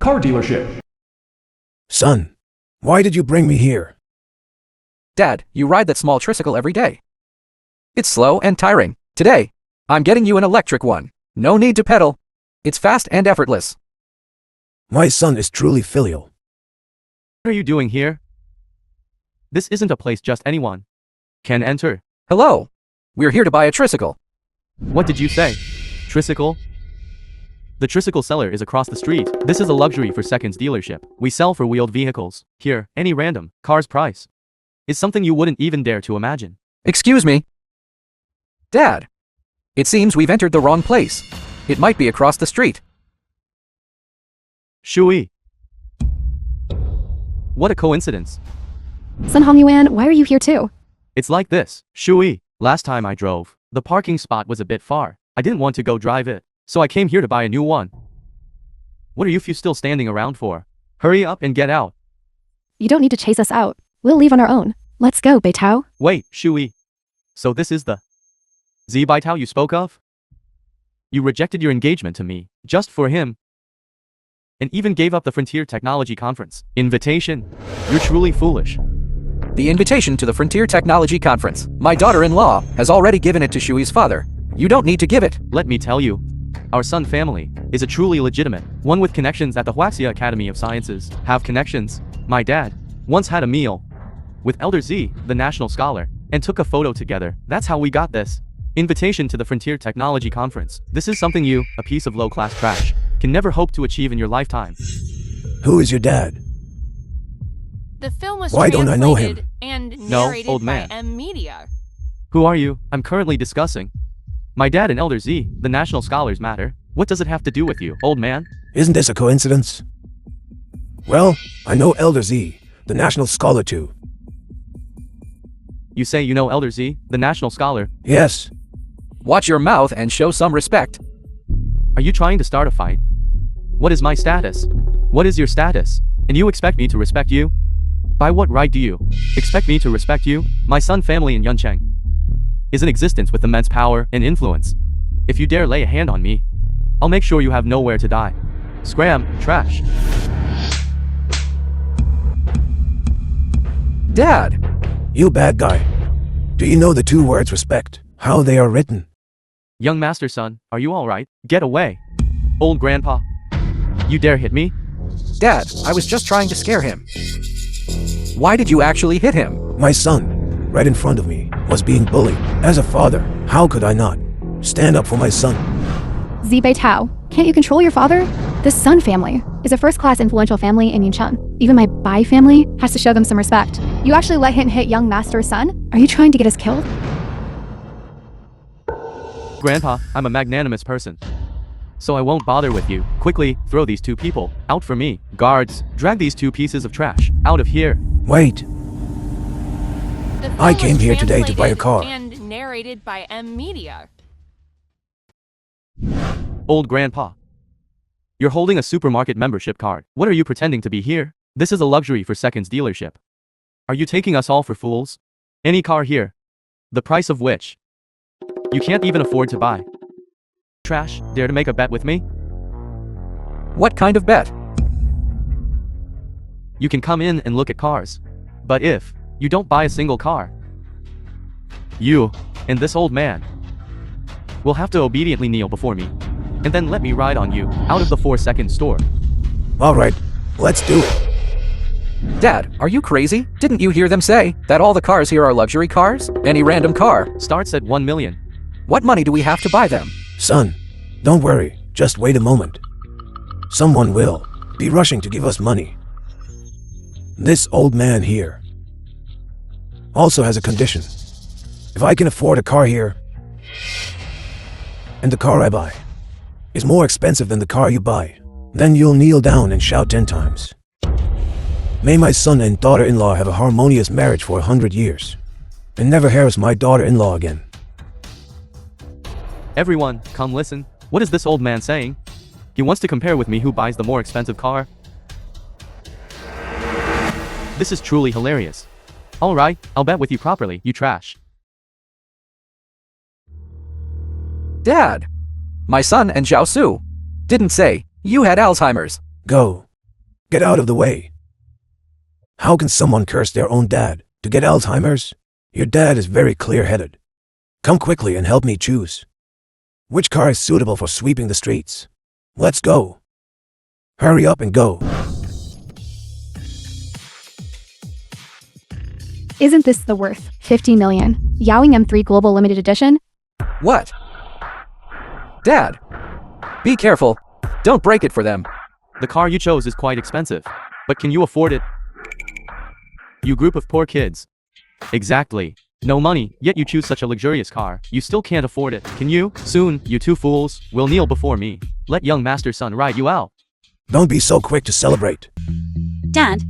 car dealership. Son, why did you bring me here? Dad, you ride that small tricycle every day. It's slow and tiring. Today, I'm getting you an electric one. No need to pedal. It's fast and effortless. My son is truly filial. What are you doing here? This isn't a place just anyone can enter. Hello. We're here to buy a tricycle. What did you say? Tricycle? The tricycle seller is across the street. This is a luxury for seconds dealership. We sell for wheeled vehicles. Here, any random car's price is something you wouldn't even dare to imagine. Excuse me. Dad. It seems we've entered the wrong place. It might be across the street. Shui. What a coincidence. Sun Hongyuan, why are you here too? It's like this. Shui. Last time I drove, the parking spot was a bit far. I didn't want to go drive it, so I came here to buy a new one. What are you few still standing around for? Hurry up and get out. You don't need to chase us out. We'll leave on our own. Let's go, Beitao. Wait, Shui. So this is the Baitao you spoke of? You rejected your engagement to me, just for him, and even gave up the Frontier Technology Conference invitation. You're truly foolish. The invitation to the Frontier Technology Conference. My daughter-in-law has already given it to Shui's father. You don't need to give it. Let me tell you, our Sun family is a truly legitimate one with connections at the Huaxia Academy of Sciences. Have connections. My dad once had a meal with Elder Z, the national scholar, and took a photo together. That's how we got this invitation to the Frontier Technology Conference. This is something you, a piece of low-class trash, can never hope to achieve in your lifetime. Who is your dad? The film was Why don't I know him? translated and No, narrated old by man. M Media. Who are you? I'm currently discussing my dad and Elder Z, the national scholars matter. What does it have to do with you, old man? Isn't this a coincidence? Well, I know Elder Z, the national scholar too. You say you know Elder Z, the national scholar. Yes. Watch your mouth and show some respect. Are you trying to start a fight? What is my status? What is your status? And you expect me to respect you? By what right do you expect me to respect you? My Sun family in Yuncheng is in existence with immense power and influence. If you dare lay a hand on me, I'll make sure you have nowhere to die. Scram, trash. Dad. You bad guy. Do you know the two words respect? How they are written? Young master son, are you alright? Get away. Old grandpa. You dare hit me? Dad, I was just trying to scare him. Why did you actually hit him? My son, right in front of me, was being bullied. As a father, how could I not stand up for my son? Z Beitao, can't you control your father? This Sun family is a first-class influential family in Yuncheng. Even my Bai family has to show them some respect. You actually let him hit young master's son? Are you trying to get us killed? Grandpa, I'm a magnanimous person, so I won't bother with you. Quickly, throw these two people out for me. Guards, drag these two pieces of trash out of here. Wait. The film I came was here today to buy a translated car. And narrated by M Media. Old grandpa. You're holding a supermarket membership card. What are you pretending to be here? This is a luxury for seconds dealership. Are you taking us all for fools? Any car here, the price of which you can't even afford to buy. Trash, dare to make a bet with me? What kind of bet? You can come in and look at cars. But if you don't buy a single car, you and this old man will have to obediently kneel before me, and then let me ride on you out of the 4-second store. Alright, let's do it. Dad, are you crazy? Didn't you hear them say that all the cars here are luxury cars? Any random car Starts at 1 million. What money do we have to buy them? Son, don't worry, just wait a moment. Someone will be rushing to give us money. This old man here also has a condition. If I can afford a car here, and the car I buy is more expensive than the car you buy, then you'll kneel down and shout 10 times. May my son and daughter-in-law have a harmonious marriage for 100 years, and never harass my daughter-in-law again. Everyone, come listen. What is this old man saying? He wants to compare with me who buys the more expensive car. This is truly hilarious. Alright, I'll bet with you properly, you trash. Dad, my son and Zhao Su didn't say you had Alzheimer's. Go. Get out of the way. How can someone curse their own dad to get Alzheimer's? Your dad is very clear-headed. Come quickly and help me choose. Which car is suitable for sweeping the streets? Let's go. Hurry up and go. Isn't this the worth? 50 million. Yowing M3 Global Limited Edition? What? Dad, be careful. Don't break it for them. The car you chose is quite expensive. But can you afford it? You group of poor kids. Exactly. No money, yet you choose such a luxurious car. You still can't afford it, can you? Soon, you two fools will kneel before me. Let young master son ride you out. Don't be so quick to celebrate. Dad,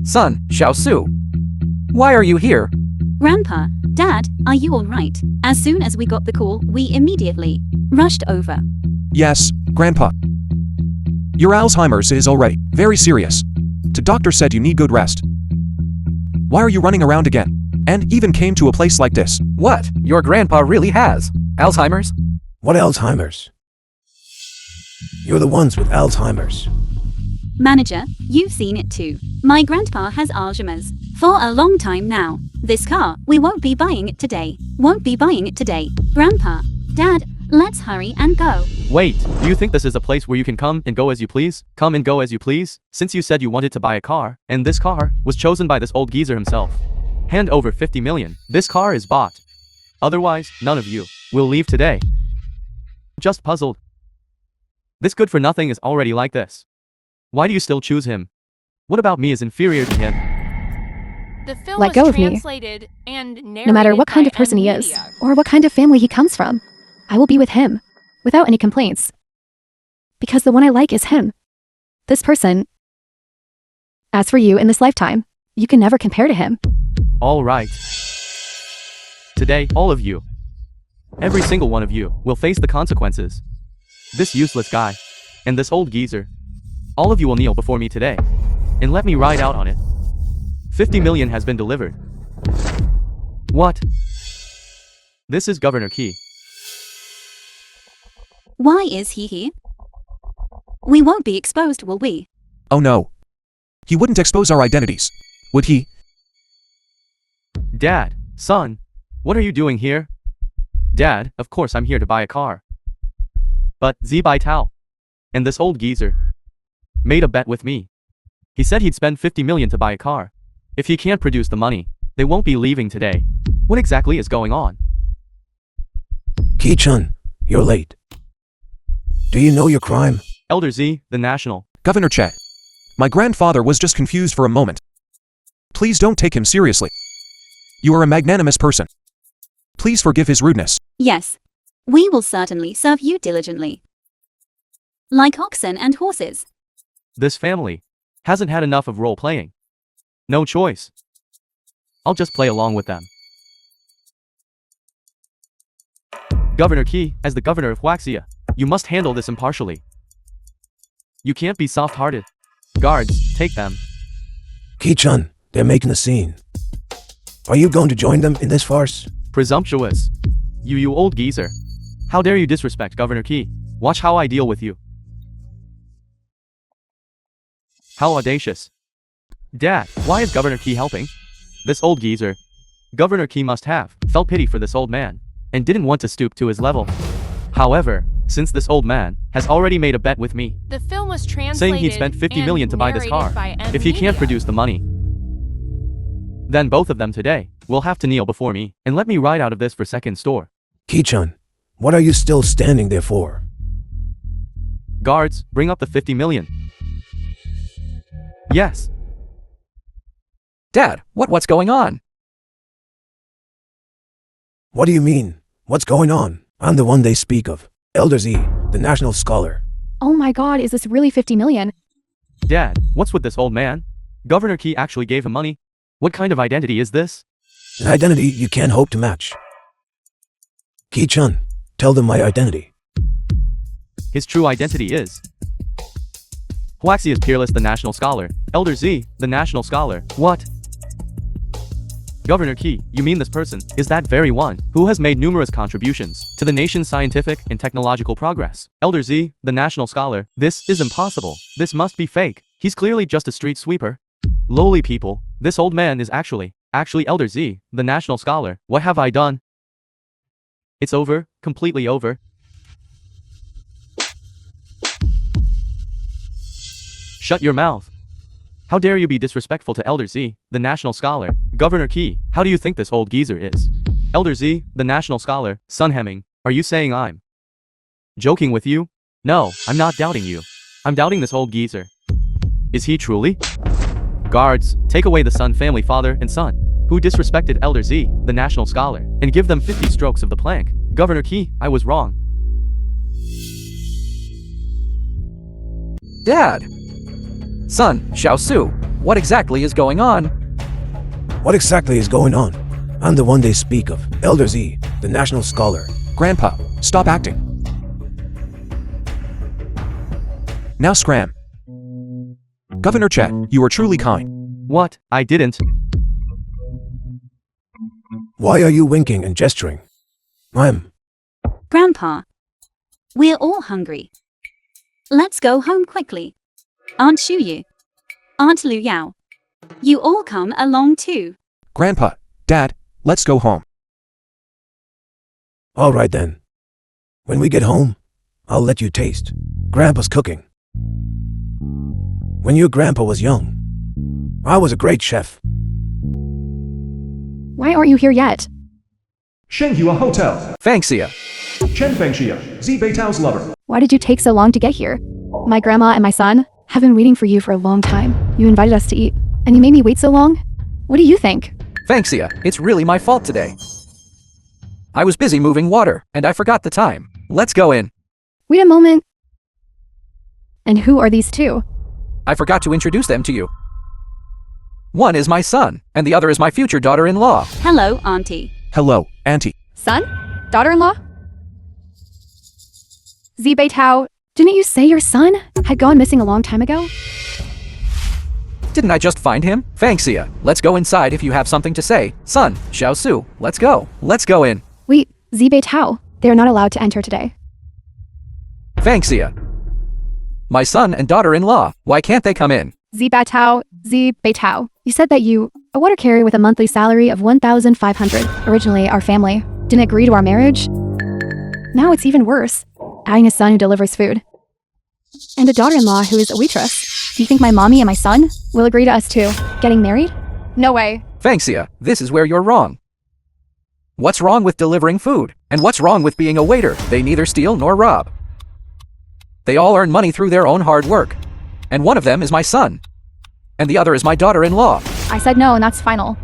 Son, Xiao Su. Why are you here? Grandpa, Dad, are you all right? As soon as we got the call, we immediately rushed over. Yes, Grandpa. Your Alzheimer's is already very serious. The doctor said you need good rest. Why are you running around again? And even came to a place like this? What? Your grandpa really has Alzheimer's? What Alzheimer's? You're the ones with Alzheimer's. Manager, you've seen it too. My grandpa has Alzheimer's for a long time now. This car, we won't be buying it today. Won't be buying it today. Grandpa, Dad, let's hurry and go. Wait, do you think this is a place where you can come and go as you please? Come and go as you please? Since you said you wanted to buy a car, and this car was chosen by this old geezer himself. Hand over 50 million. This car is bought. Otherwise, none of you will leave today. Just puzzled. This good for nothing is already like this. Why do you still choose him? What about me is inferior to him? The film Let was go of me. translated and narrated No matter what kind by of person he is, M-Media. or what kind of family he comes from, I will be with him, without any complaints. Because the one I like is him. This person. As for you in this lifetime, you can never compare to him. All right. Today, all of you, every single one of you, will face the consequences. This useless guy, and this old geezer. All of you will kneel before me today, and let me ride out on it. 50 million has been delivered. What? This is Governor Key. Why is he here? We won't be exposed, will we? Oh no. He wouldn't expose our identities, would he? Dad, son, what are you doing here? Dad, of course I'm here to buy a car. But Bai Tao and this old geezer made a bet with me. He said he'd spend 50 million to buy a car. If he can't produce the money, they won't be leaving today. What exactly is going on? Ki-chun, you're late. Do you know your crime? Elder Z, the National. Governor Che. My grandfather was just confused for a moment. Please don't take him seriously. You are a magnanimous person. Please forgive his rudeness. Yes. We will certainly serve you diligently. Like oxen and horses. This family hasn't had enough of role-playing. No choice. I'll just play along with them. Governor Key, as the governor of Huaxia, you must handle this impartially. You can't be soft-hearted. Guards, take them. Ki-chun, they're making a scene. Are you going to join them in this farce? Presumptuous. You old geezer. How dare you disrespect Governor Key? Watch how I deal with you. How audacious. Dad, why is Governor Key helping? This old geezer. Governor Key must have felt pity for this old man, and didn't want to stoop to his level. However, since this old man has already made a bet with me, The film was translated saying he'd spent 50 million and to buy this car, narrated by if he can't M-Media. produce the money, then both of them today will have to kneel before me, and let me ride out of this for second store. Ki-chun, what are you still standing there for? Guards, bring up the 50 million. Yes. Dad, what's going on? What do you mean? What's going on? I'm the one they speak of. Elder Z, the national scholar. Oh my god, is this really 50 million? Dad, what's with this old man? Governor Key actually gave him money? What kind of identity is this? An identity you can't hope to match. Ki-chun, tell them my identity. His true identity is Huaxi is Peerless, the national scholar. Elder Z, the national scholar. What? Governor Key, you mean this person is that very one who has made numerous contributions to the nation's scientific and technological progress. Elder Z, the national scholar, this is impossible. This must be fake. He's clearly just a street sweeper. Lowly people, this old man is actually Elder Z, the national scholar. What have I done? It's over, completely over. Shut your mouth. How dare you be disrespectful to Elder Z, the national scholar? Governor Key, how do you think this old geezer is? Elder Z, the national scholar, Son Hemming, are you saying I'm joking with you? No, I'm not doubting you. I'm doubting this old geezer. Is he truly? Guards, take away the Sun family father and son, who disrespected Elder Z, the national scholar, and give them 50 strokes of the plank. Governor Key, I was wrong. Dad! Son, Xiaosu, what exactly is going on? What exactly is going on? I'm the one they speak of, Elder Z, the national scholar. Grandpa, stop acting. Now scram. Governor Chet, you are truly kind. What? I didn't. Why are you winking and gesturing? Grandpa, we're all hungry. Let's go home quickly. Aunt Shuyu, Aunt Lu Yao, you all come along too. Grandpa, Dad, let's go home. All right then. When we get home, I'll let you taste Grandpa's cooking. When your grandpa was young, I was a great chef. Why aren't you here yet? Shenghua Hotel. Fangxia. Chen Fengxia, Zi Beitao's lover. Why did you take so long to get here? My grandma and my son have been waiting for you for a long time. You invited us to eat, and you made me wait so long? What do you think? Fangxia, it's really my fault today. I was busy moving water, and I forgot the time. Let's go in. Wait a moment. And who are these two? I forgot to introduce them to you. One is my son, and the other is my future daughter-in-law. Hello, Auntie. Hello, Auntie. Son? Daughter-in-law? Zi Beitao, didn't you say your son had gone missing a long time ago? Didn't I just find him? Fangxia, let's go inside if you have something to say. Son, Xiaosu, let's go. Let's go in. Wait, Zi Beitao, they are not allowed to enter today. Fangxia. My son and daughter-in-law, why can't they come in? Zi Beitao, you said that you, a water carrier with a monthly salary of 1,500, originally our family, didn't agree to our marriage? Now it's even worse, adding a son who delivers food. And a daughter-in-law who is a waitress. Do you think my mommy and my son will agree to us too getting married? No way. Fangxia, this is where you're wrong. What's wrong with delivering food? And what's wrong with being a waiter? They neither steal nor rob. They all earn money through their own hard work. And one of them is my son. And the other is my daughter-in-law. I said no, and that's final.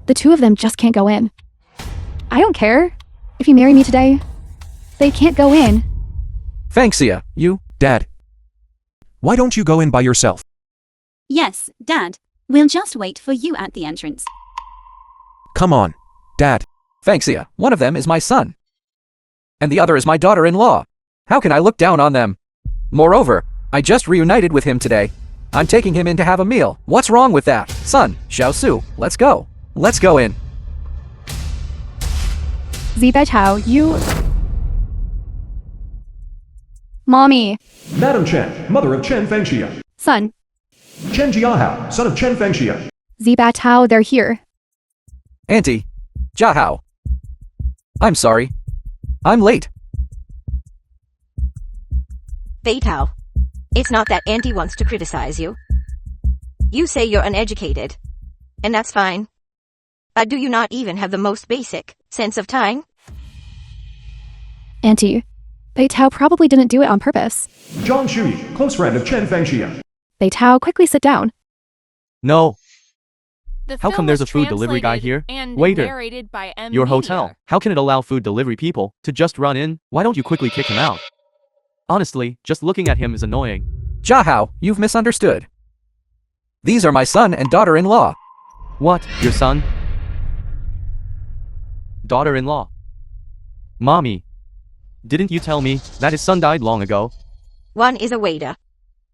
The two of them just can't go in. I don't care. If you marry me today, they can't go in. Fangxia, you... Dad. Why don't you go in by yourself? Yes, Dad. We'll just wait for you at the entrance. Come on, Dad. Fangxia, one of them is my son. And the other is my daughter-in-law. How can I look down on them? Moreover, I just reunited with him today. I'm taking him in to have a meal. What's wrong with that? Son, Xiaosu, let's go. Let's go in. Zi Beitao, you... Mommy. Madam Chen, mother of Chen Fengxia. Son. Chen Jiahao, son of Chen Fengxia. Zi Beitao, they're here. Auntie. Jiahao. I'm sorry. I'm late. Beitao. It's not that Auntie wants to criticize you. You say you're uneducated. And that's fine. But do you not even have the most basic sense of time? Auntie, Beitao probably didn't do it on purpose. Zhang Shuyi, close friend of Chen Fengxia. Beitao, quickly sit down. No. The How film come there's a was food delivery guy translated here? and Waiter. narrated by M. Your Media. hotel. How can it allow food delivery people to just run in? Why don't you quickly kick him out? Honestly, just looking at him is annoying. Jiahao, you've misunderstood. These are my son and daughter-in-law. What? Your son? Daughter-in-law? Mommy. Didn't you tell me that his son died long ago? One is a waiter.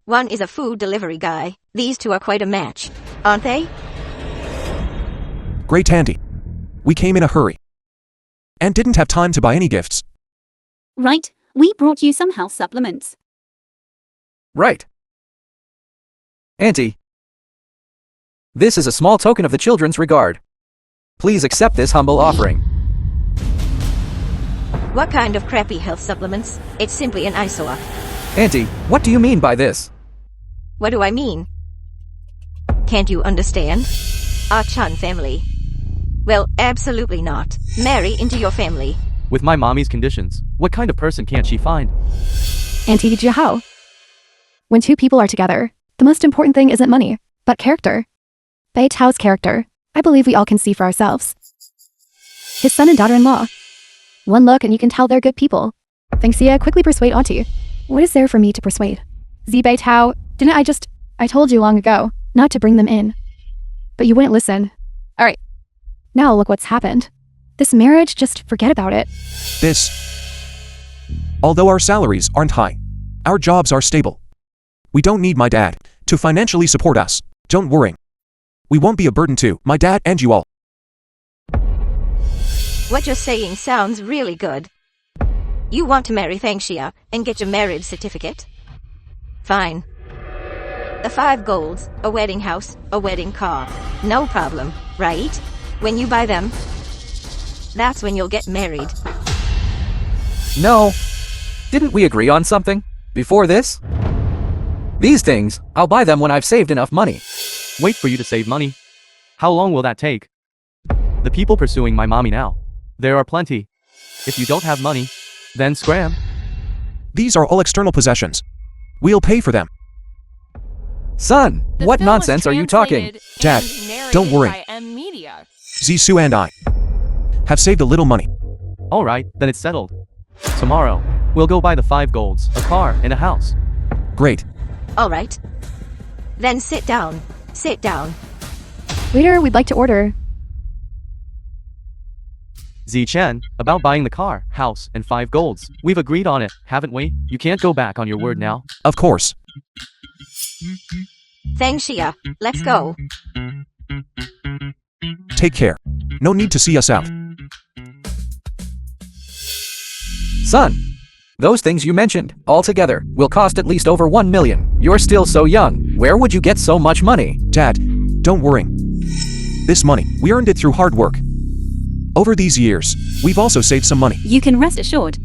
One is a food delivery guy. These two are quite a match, aren't they? Great auntie. We came in a hurry. And didn't have time to buy any gifts. Right, we brought you some house supplements. Right. Auntie. This is a small token of the children's regard. Please accept this humble offering. What kind of crappy health supplements? It's simply an eyesore. Auntie, what do you mean by this? What do I mean? Can't you understand? Our Chun family. Well, absolutely not. Marry into your family. With my mommy's conditions, what kind of person can't she find? Auntie Jiahao. When two people are together, the most important thing isn't money, but character. Bei Tao's character, I believe we all can see for ourselves. His son and daughter-in-law. One look and you can tell they're good people. Fengxia quickly persuade auntie. What is there for me to persuade? Bei Tao, I told you long ago, not to bring them in. But you wouldn't listen. Alright. Now look what's happened. This marriage, just forget about it. Although our salaries aren't high, our jobs are stable. We don't need my dad to financially support us. Don't worry. We won't be a burden to my dad and you all. What you're saying sounds really good. You want to marry Fengxia and get your marriage certificate? Fine. The 5 golds, a wedding house, a wedding car. No problem, right? When you buy them, that's when you'll get married. No. Didn't we agree on something? Before this? These things, I'll buy them when I've saved enough money. Wait for you to save money. How long will that take? The people pursuing my mommy now. There are plenty. If you don't have money, then scram. These are all external possessions. We'll pay for them. Son, The what film was nonsense are you talking? translated Dad, and narrated don't worry. by M Media. Zisu and I have saved a little money. Alright, then it's settled. Tomorrow, we'll go buy the 5 golds, a car, and a house. Great. Alright. Then sit down. Sit down. Waiter, we'd like to order. Chen, about buying the car, house, and 5 golds. We've agreed on it, haven't we? You can't go back on your word now. Of course. Fengxia, let's go. Take care. No need to see us out. Son, those things you mentioned, altogether, will cost at least over 1 million. You're still so young. Where would you get so much money? Dad, don't worry. This money, we earned it through hard work. Over these years, we've also saved some money. You can rest assured.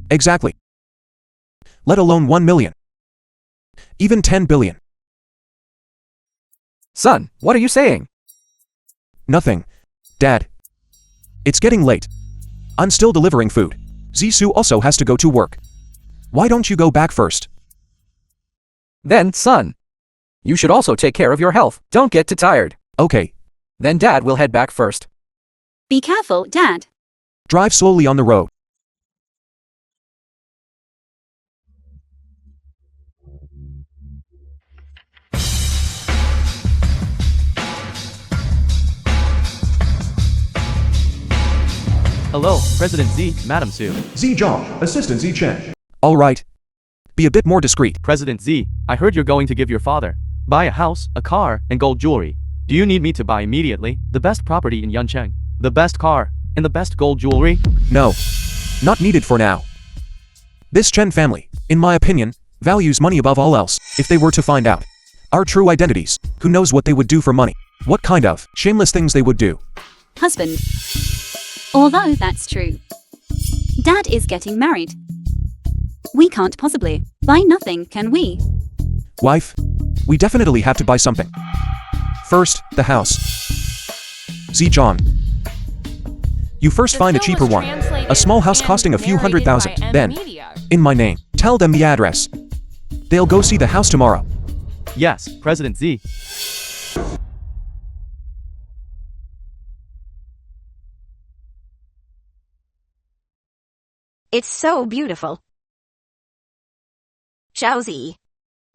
Exactly. Let alone 1 million. Even 10 billion. Son, what are you saying? Nothing. Dad. It's getting late. I'm still delivering food. Zisu also has to go to work. Why don't you go back first? Then, son, you should also take care of your health. Don't get too tired. Okay. Then Dad will head back first. Be careful, Dad. Drive slowly on the road. Hello, President Z, Madam Su. Zhang, Assistant Z Chen. All right. Be a bit more discreet. President Z, I heard you're going to give your father buy a house, a car, and gold jewelry. Do you need me to buy immediately the best property in Yuncheng, the best car, and the best gold jewelry? No. Not needed for now. This Chen family, in my opinion, values money above all else. If they were to find out our true identities, who knows what they would do for money? What kind of shameless things they would do? Husband. Although that's true. Dad is getting married. We can't possibly buy nothing, can we? Wife, we definitely have to buy something. First, the house. Zhang. You first The find a film cheaper was one. translated A small house and costing a few narrated $100,000. by M Then, Media. in my name, tell them the address. They'll go see the house tomorrow. Yes, President Z. It's so beautiful. Xiaozi.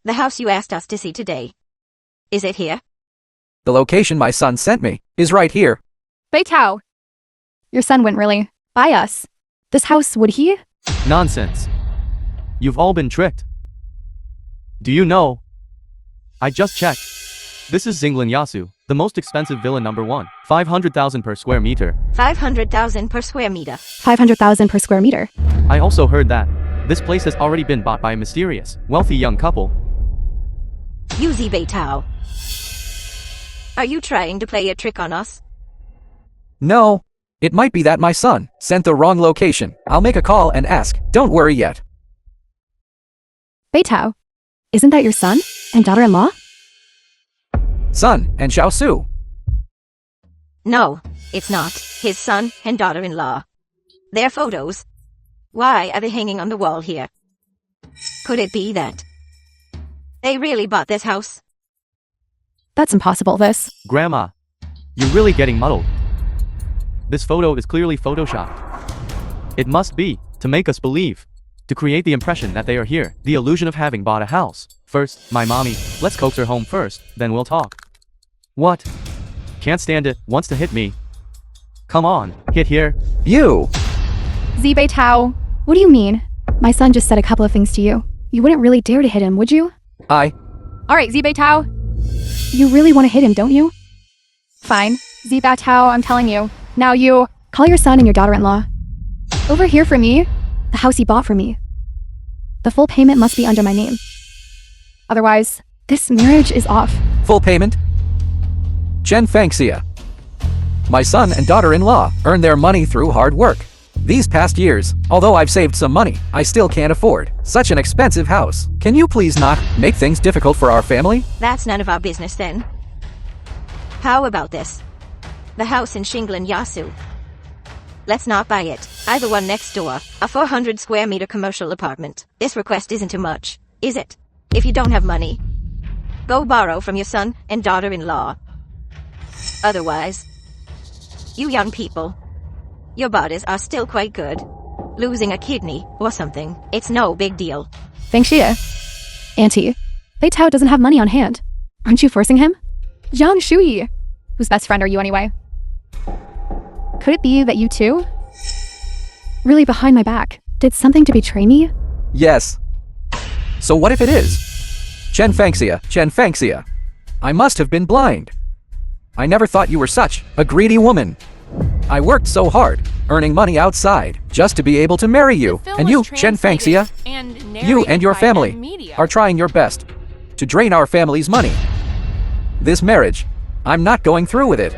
The house you asked us to see today. Is it here? The location my son sent me is right here. Bei Tao. Your son wouldn't really buy us. This house, would he? Nonsense. You've all been tricked. Do you know? I just checked. This is Xinglin Yasu, The most expensive villa number 1. 500,000 per square meter. 500,000 per square meter. 500,000 per square meter. I also heard that this place has already been bought by a mysterious, wealthy young couple. Yuzi Beitao. Are you trying to play a trick on us? No. It might be that my son sent the wrong location. I'll make a call and ask. Don't worry yet. Beitao, isn't that your son and daughter-in-law? Son and Xiao Su. No, it's not. His son and daughter-in-law. Their photos. Why are they hanging on the wall here? Could it be that they really bought this house? That's impossible, this. Grandma, you're really getting muddled. This photo is clearly photoshopped. It must be to make us believe, to create the impression that they are here, the illusion of having bought a house. First, my mommy, let's coax her home first, then we'll talk. What? Can't stand it, wants to hit me. Come on, hit here. You! Beitao, what do you mean? My son just said a couple of things to you. You wouldn't really dare to hit him, would you? Alright, Beitao. You really want to hit him, don't you? Fine. Beitao, I'm telling you. Now you call your son and your daughter-in-law over here for me, the house he bought for me. The full payment must be under my name. Otherwise, this marriage is off. Full payment? Chen Fangxia. My son and daughter-in-law earn their money through hard work. These past years, although I've saved some money, I still can't afford such an expensive house. Can you please not make things difficult for our family? That's none of our business then. How about this? The house in Shinglan Yasu. Let's not buy it. Either one next door, a 400 square meter commercial apartment. This request isn't too much, is it? If you don't have money, go borrow from your son and daughter-in-law. Otherwise, you young people, your bodies are still quite good. Losing a kidney or something, it's no big deal. Fangxia. Auntie, Beitao doesn't have money on hand. Aren't you forcing him? Zhang Shui. Whose best friend are you anyway? Could it be that you too? Really behind my back, did something to betray me? Yes. So what if it is? Chen Fangxia. I must have been blind. I never thought you were such a greedy woman. I worked so hard, earning money outside, just to be able to marry you. And you, Chen Fangxia, you and your family are trying your best to drain our family's money. This marriage, I'm not going through with it.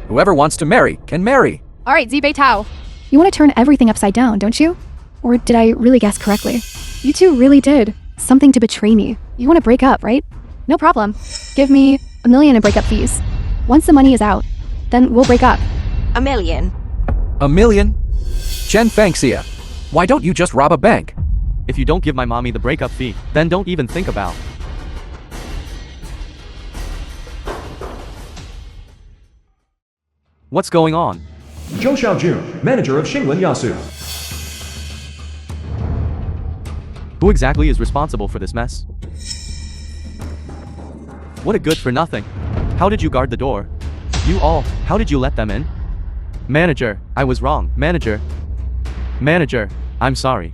Whoever wants to marry can marry. Alright, Beitao. You want to turn everything upside down, don't you? Or did I really guess correctly? You two really did something to betray me. You want to break up, right? No problem. Give me $1 million in breakup fees. Once the money is out, then we'll break up. $1 million. $1 million? Chen Fangxia, why don't you just rob a bank? If you don't give my mommy the breakup fee, then don't even think about. What's going on? Zhou Xiaojun, manager of Shinglan Yasu. Who exactly is responsible for this mess? What a good for nothing. How did you guard the door? You all, how did you let them in? Manager, I was wrong. Manager, I'm sorry.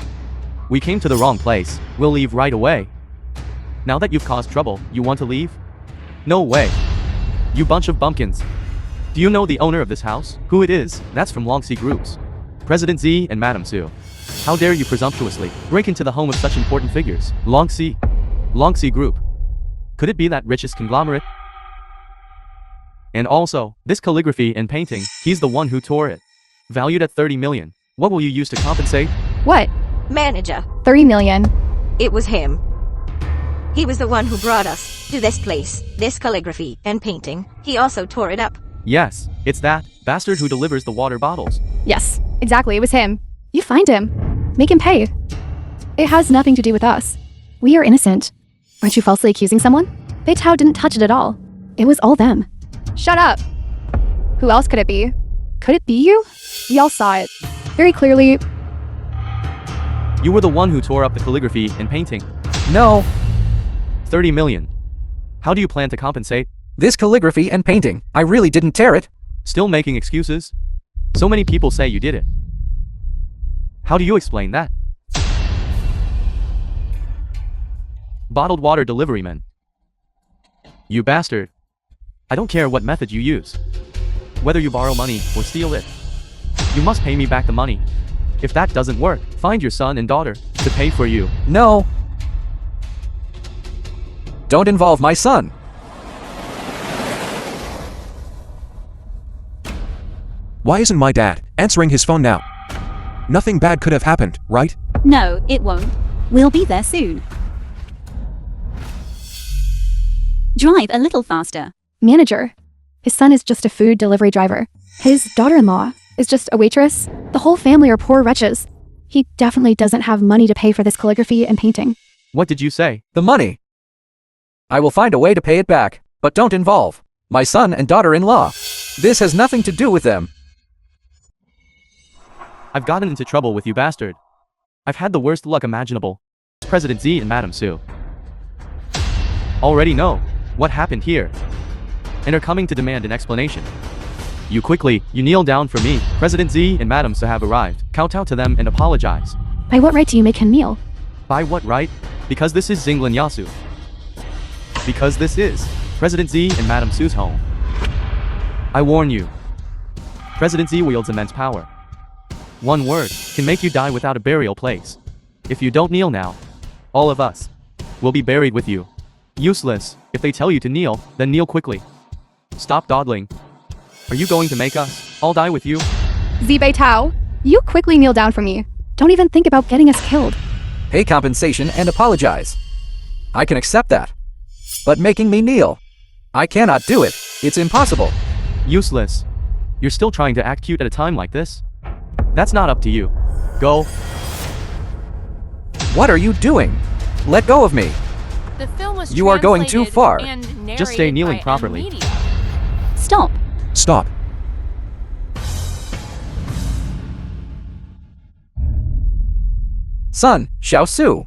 We came to the wrong place. We'll leave right away. Now that you've caused trouble, you want to leave? No way. You bunch of bumpkins. Do you know the owner of this house? Who it is? That's from Longxi Groups. President Z and Madam Su. How dare you presumptuously break into the home of such important figures? Longxi Group. Could it be that richest conglomerate? And also, this calligraphy and painting, he's the one who tore it. Valued at 30 million. What will you use to compensate? What? Manager. 30 million. It was him. He was the one who brought us to this place, this calligraphy and painting. He also tore it up. Yes, it's that bastard who delivers the water bottles. Yes, exactly, it was him. You find him. Make him pay. It has nothing to do with us. We are innocent. Aren't you falsely accusing someone? Beitao didn't touch it at all. It was all them. Shut up! Who else could it be? Could it be you? We all saw it. Very clearly. You were the one who tore up the calligraphy and painting. No. 30 million. How do you plan to compensate? This calligraphy and painting, I really didn't tear it. Still making excuses? So many people say you did it. How do you explain that? Bottled water deliveryman. You bastard. I don't care what method you use. Whether you borrow money or steal it. You must pay me back the money. If that doesn't work, find your son and daughter to pay for you. No. Don't involve my son. Why isn't my dad answering his phone now? Nothing bad could have happened, right? No, it won't. We'll be there soon. Drive a little faster. Manager. His son is just a food delivery driver. His daughter-in-law is just a waitress. The whole family are poor wretches. He definitely doesn't have money to pay for this calligraphy and painting. What did you say? The money. I will find a way to pay it back, but don't involve my son and daughter-in-law. This has nothing to do with them. I've gotten into trouble with you, bastard. I've had the worst luck imaginable. President Z and Madam Sue already know what happened here and are coming to demand an explanation. You kneel down for me. President Z and Madam Sue have arrived. Kowtow to them and apologize. By what right do you make him kneel? By what right? Because this is Zinglan Yasu. Because this is President Z and Madam Sue's home. I warn you. President Z wields immense power. One word can make you die without a burial place. If you don't kneel now, all of us will be buried with you. Useless. If they tell you to kneel, then kneel quickly. Stop dawdling. Are you going to make us all die with you? Zibei Tao, you quickly kneel down for me. Don't even think about getting us killed. Pay compensation and apologize. I can accept that. But making me kneel, I cannot do it. It's impossible. Useless. You're still trying to act cute at a time like this? That's not up to you. Go. What are you doing? Let go of me. The film was You are going too translated far. and Just stay narrated kneeling by properly. Media. Stop. Stop. Son, Xiao Su.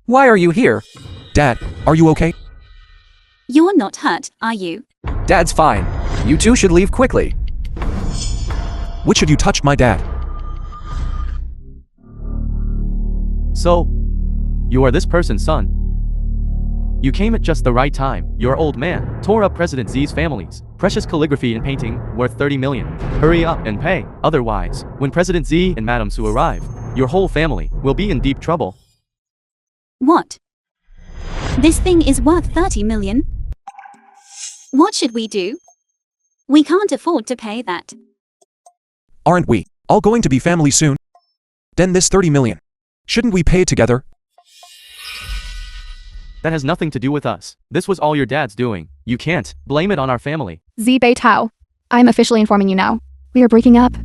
Why are you here? Dad, are you okay? You're not hurt, are you? Dad's fine. You two should leave quickly. Which of you touched my dad? So, you are this person's son. You came at just the right time. Your old man tore up President Z's family's precious calligraphy and painting worth 30 million. Hurry up and pay. Otherwise, when President Z and Madam Sue arrive, your whole family will be in deep trouble. What? This thing is worth 30 million? What should we do? We can't afford to pay that. Aren't we all going to be family soon? Then this 30 million. Shouldn't we pay it together? That has nothing to do with us. This was all your dad's doing. You can't blame it on our family. Zibei Tao, I'm officially informing you now. We are breaking up.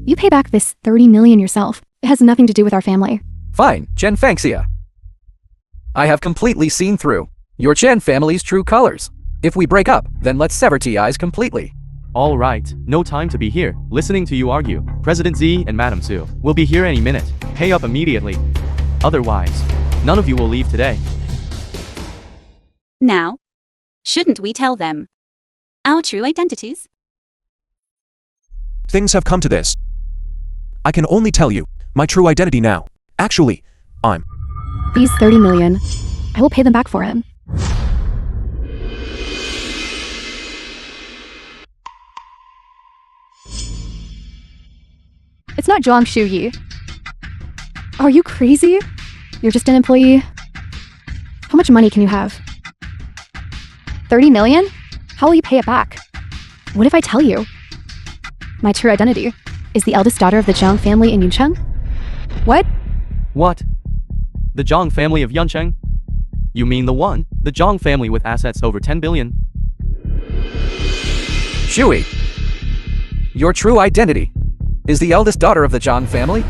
You pay back this 30 million yourself. It has nothing to do with our family. Fine, Chen Fangxia. I have completely seen through your Chen family's true colors. If we break up, then let's sever ties completely. All right, no time to be here, listening to you argue. President Z and Madam Sue will be here any minute. Pay up immediately. Otherwise, none of you will leave today. Now, shouldn't we tell them our true identities? Things have come to this. I can only tell you my true identity now. Actually, I'm... These 30 million, I will pay them back for him. It's not Zhuang Shuyi. Are you crazy? You're just an employee. How much money can you have? 30 million? How will you pay it back? What if I tell you? My true identity is the eldest daughter of the Zhang family in Yuncheng? What? What? The Zhang family of Yuncheng? You mean the Zhang family with assets over 10 billion? Shui, your true identity is the eldest daughter of the Zhang family?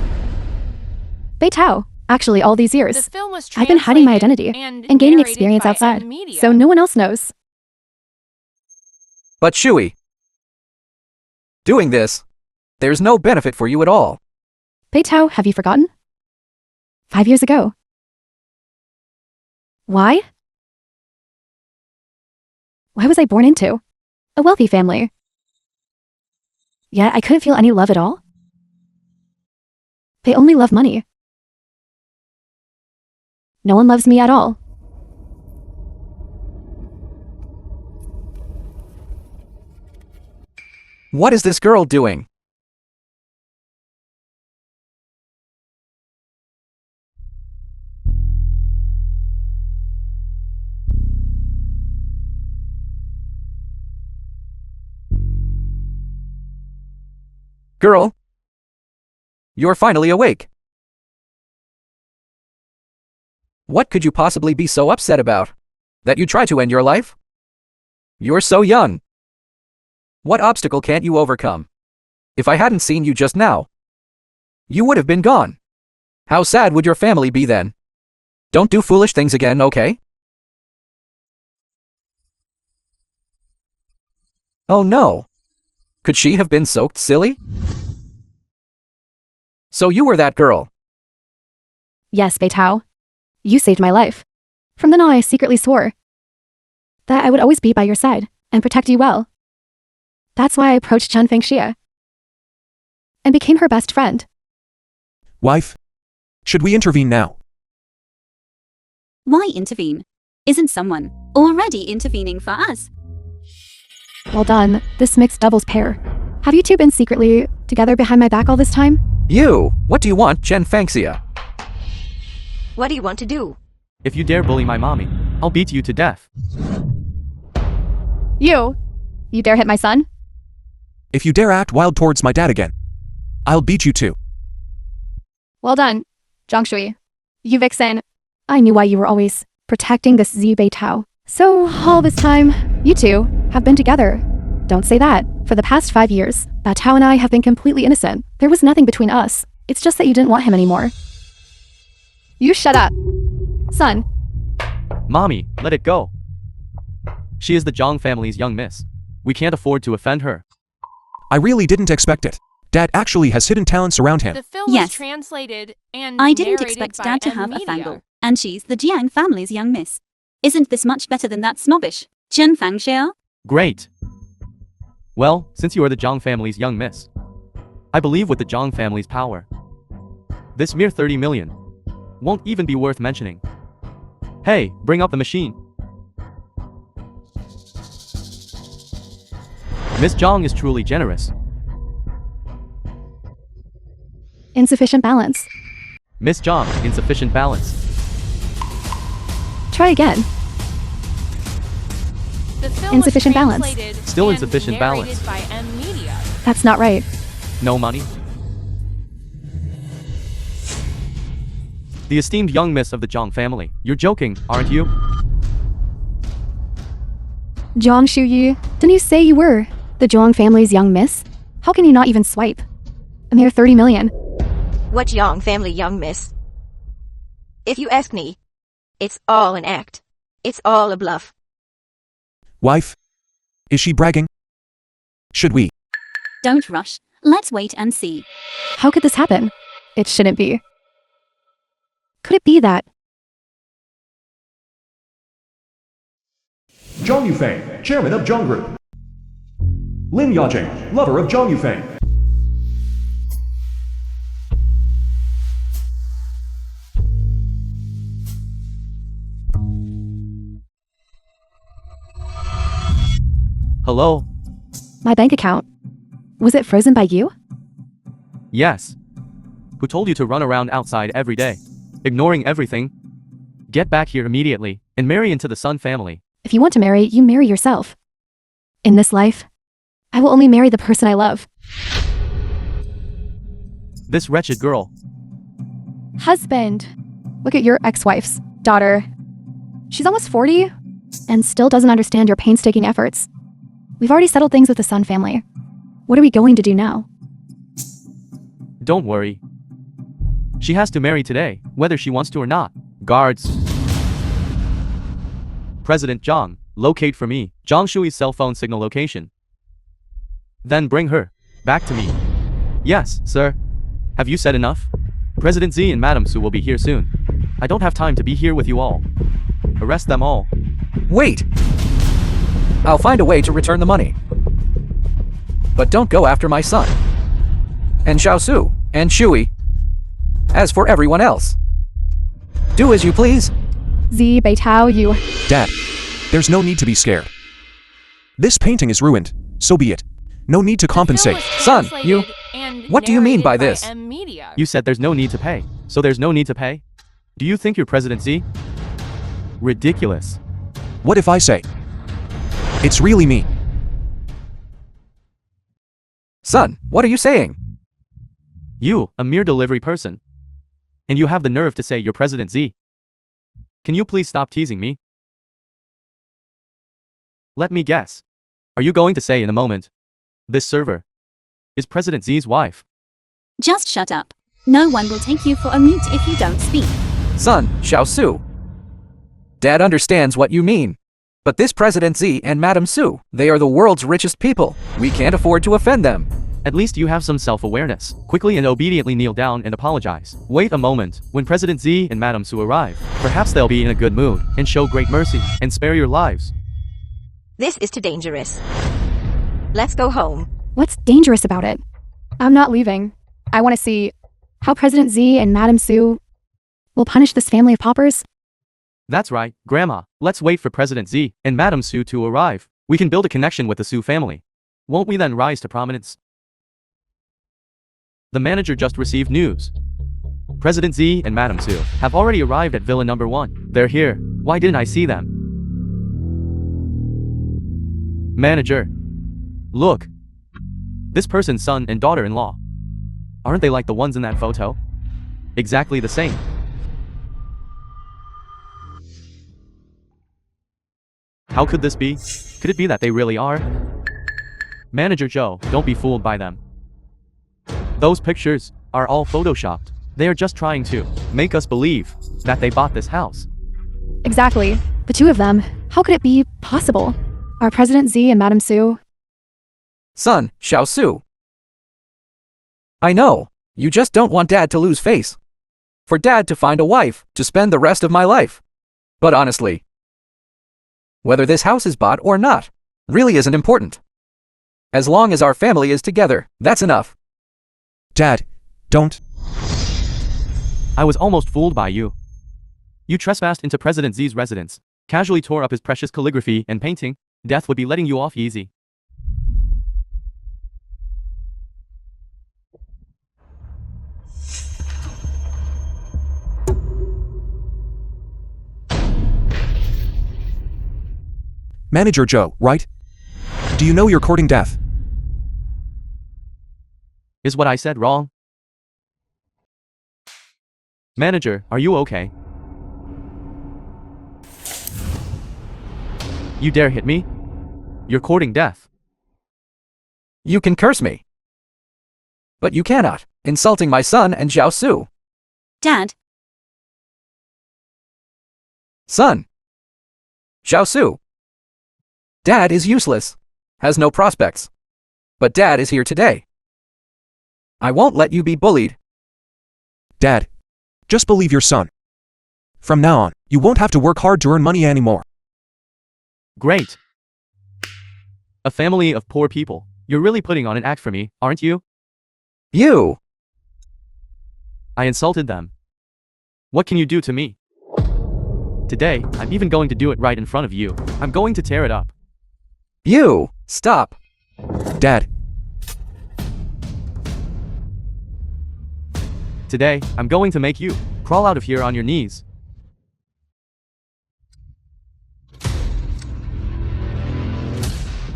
Bei Tao. Actually, all these years, The film was I've been hiding my translated identity and and gaining narrated experience by outside, Media. so no one else knows. But Shui, doing this, there's no benefit for you at all. Bei Tao, have you forgotten? 5 years ago. Why? Why was I born into a wealthy family? Yet I couldn't feel any love at all. They only love money. No one loves me at all. What is this girl doing? Girl? You're finally awake. What could you possibly be so upset about? That you try to end your life? You're so young. What obstacle can't you overcome? If I hadn't seen you just now, you would have been gone. How sad would your family be then? Don't do foolish things again, okay? Oh no. Could she have been soaked silly? So you were that girl. Yes, Beitao. You saved my life. From then on, I secretly swore that I would always be by your side and protect you well. That's why I approached Chen Fengxia and became her best friend. Wife? Should we intervene now? Why intervene? Isn't someone already intervening for us? Well done. This makes doubles pair. Have you two been secretly together behind my back all this time? You! What do you want, Chen Fengxia? What do you want to do? If you dare bully my mommy, I'll beat you to death. You dare hit my son? If you dare act wild towards my dad again, I'll beat you too. Well done, Zhang Shui. You vixen. I knew why you were always protecting this Zi Beitao. So, all this time, you two have been together. Don't say that. For the past 5 years, Batao and I have been completely innocent. There was nothing between us. It's just that you didn't want him anymore. You shut up. Son. Mommy, let it go. She is the Zhang family's young miss. We can't afford to offend her. I really didn't expect it. Dad actually has hidden talents around him. The film Yes. was translated and I didn't narrated expect by Dad to M have a Media. fangle, and she's the Jiang family's young miss. Isn't this much better than that snobbish Chen Fengxia? Great. Well, since you are the Zhang family's young miss, I believe with the Zhang family's power, this mere 30 million won't even be worth mentioning. Hey, bring up the machine. Miss Zhang is truly generous. Insufficient balance. Miss Zhang, insufficient balance. Try again. The film Insufficient was balance. translated Still and insufficient narrated balance. by M Media. That's not right. No money. The esteemed young miss of the Zhang family. You're joking, aren't you? Zhang Shuyi, didn't you say you were the Zhang family's young miss? How can you not even swipe? A mere 30 million. What Zhang family young miss? If you ask me, it's all an act. It's all a bluff. Wife? Is she bragging? Should we? Don't rush. Let's wait and see. How could this happen? It shouldn't be. Could it be that? Zhang Yufeng, chairman of Zhang Group. Lin Yajing, lover of Zhang Yufeng. Hello? My bank account. Was it frozen by you? Yes. Who told you to run around outside every day, ignoring everything? Get back here immediately and marry into the Sun family. If you want to marry, you marry yourself. In this life, I will only marry the person I love. This wretched girl. Husband. Look at your ex-wife's daughter. She's almost 40 and still doesn't understand your painstaking efforts. We've already settled things with the Sun family. What are we going to do now? Don't worry. She has to marry today, whether she wants to or not. Guards. President Zhang, locate for me Zhang Shui's cell phone signal location. Then bring her back to me. Yes, sir. Have you said enough? President Z and Madam Su will be here soon. I don't have time to be here with you all. Arrest them all. Wait! I'll find a way to return the money. But don't go after my son. And Xiaosu, and Shui. As for everyone else, do as you please. Zi Beitao, you. Dad, there's no need to be scared. This painting is ruined, so be it. No need to The film compensate. was Son, translated and what do you mean by narrated this? Media. You said there's no need to pay, so there's no need to pay? Do you think you're President Z? Ridiculous. What if I say? It's really me. Son, what are you saying? You, a mere delivery person. And you have the nerve to say you're President Z. Can you please stop teasing me? Let me guess. Are you going to say in a moment, this server is President Z's wife? Just shut up. No one will take you for a mute if you don't speak. Son, Xiao Su. Dad understands what you mean. But this President Z and Madam Su, they are the world's richest people. We can't afford to offend them. At least you have some self-awareness. Quickly and obediently kneel down and apologize. Wait a moment. When President Z and Madam Su arrive, perhaps they'll be in a good mood and show great mercy and spare your lives. This is too dangerous. Let's go home. What's dangerous about it? I'm not leaving. I want to see how President Z and Madam Su will punish this family of paupers. That's right, Grandma. Let's wait for President Z and Madam Su to arrive. We can build a connection with the Su family. Won't we then rise to prominence? The manager just received news. President Z and Madam Su have already arrived at Villa number 1. They're here. Why didn't I see them? Manager. Look. This person's son and daughter-in-law. Aren't they like the ones in that photo? Exactly the same. How could this be? Could it be that they really are? Manager Joe, don't be fooled by them. Those pictures are all photoshopped. They are just trying to make us believe that they bought this house. Exactly. The two of them. How could it be possible? Are President Z and Madam Su? Son, Xiao Su. I know. You just don't want Dad to lose face. For Dad to find a wife to spend the rest of my life. But honestly, whether this house is bought or not really isn't important. As long as our family is together, that's enough. Dad, don't. I was almost fooled by you. You trespassed into President Z's residence, casually tore up his precious calligraphy and painting. Death would be letting you off easy. Manager Joe, right? Do you know you're courting death? Is what I said wrong? Manager, are you okay? You dare hit me? You're courting death. You can curse me. But you cannot, insulting my son and Xiao Su. Dad, Son. Xiao Su. Dad is useless. Has no prospects. But Dad is here today. I won't let you be bullied. Dad, just believe your son. From now on, you won't have to work hard to earn money anymore. Great. A family of poor people. You're really putting on an act for me, aren't you? You. I insulted them. What can you do to me? Today, I'm even going to do it right in front of you. I'm going to tear it up. You. Stop. Dad, Today, I'm going to make you crawl out of here on your knees.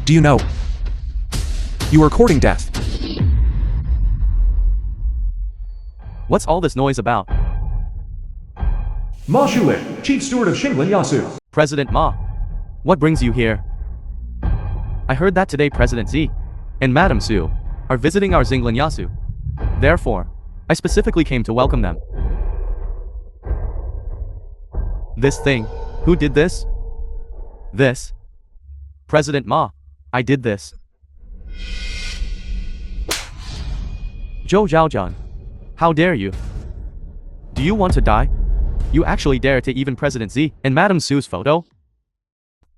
do you know? You are courting death. What's all this noise about? Ma Shulik, Chief Steward of Xinglan Yasu. President Ma, what brings you here? I heard that today President Z and Madam Su are visiting our Xinglan Yasu. Therefore, I specifically came to welcome them. This thing, who did this? This. President Ma, I did this. Zhou Zhaojiang, how dare you? Do you want to die? You actually dare to even President Z and Madam Su's photo?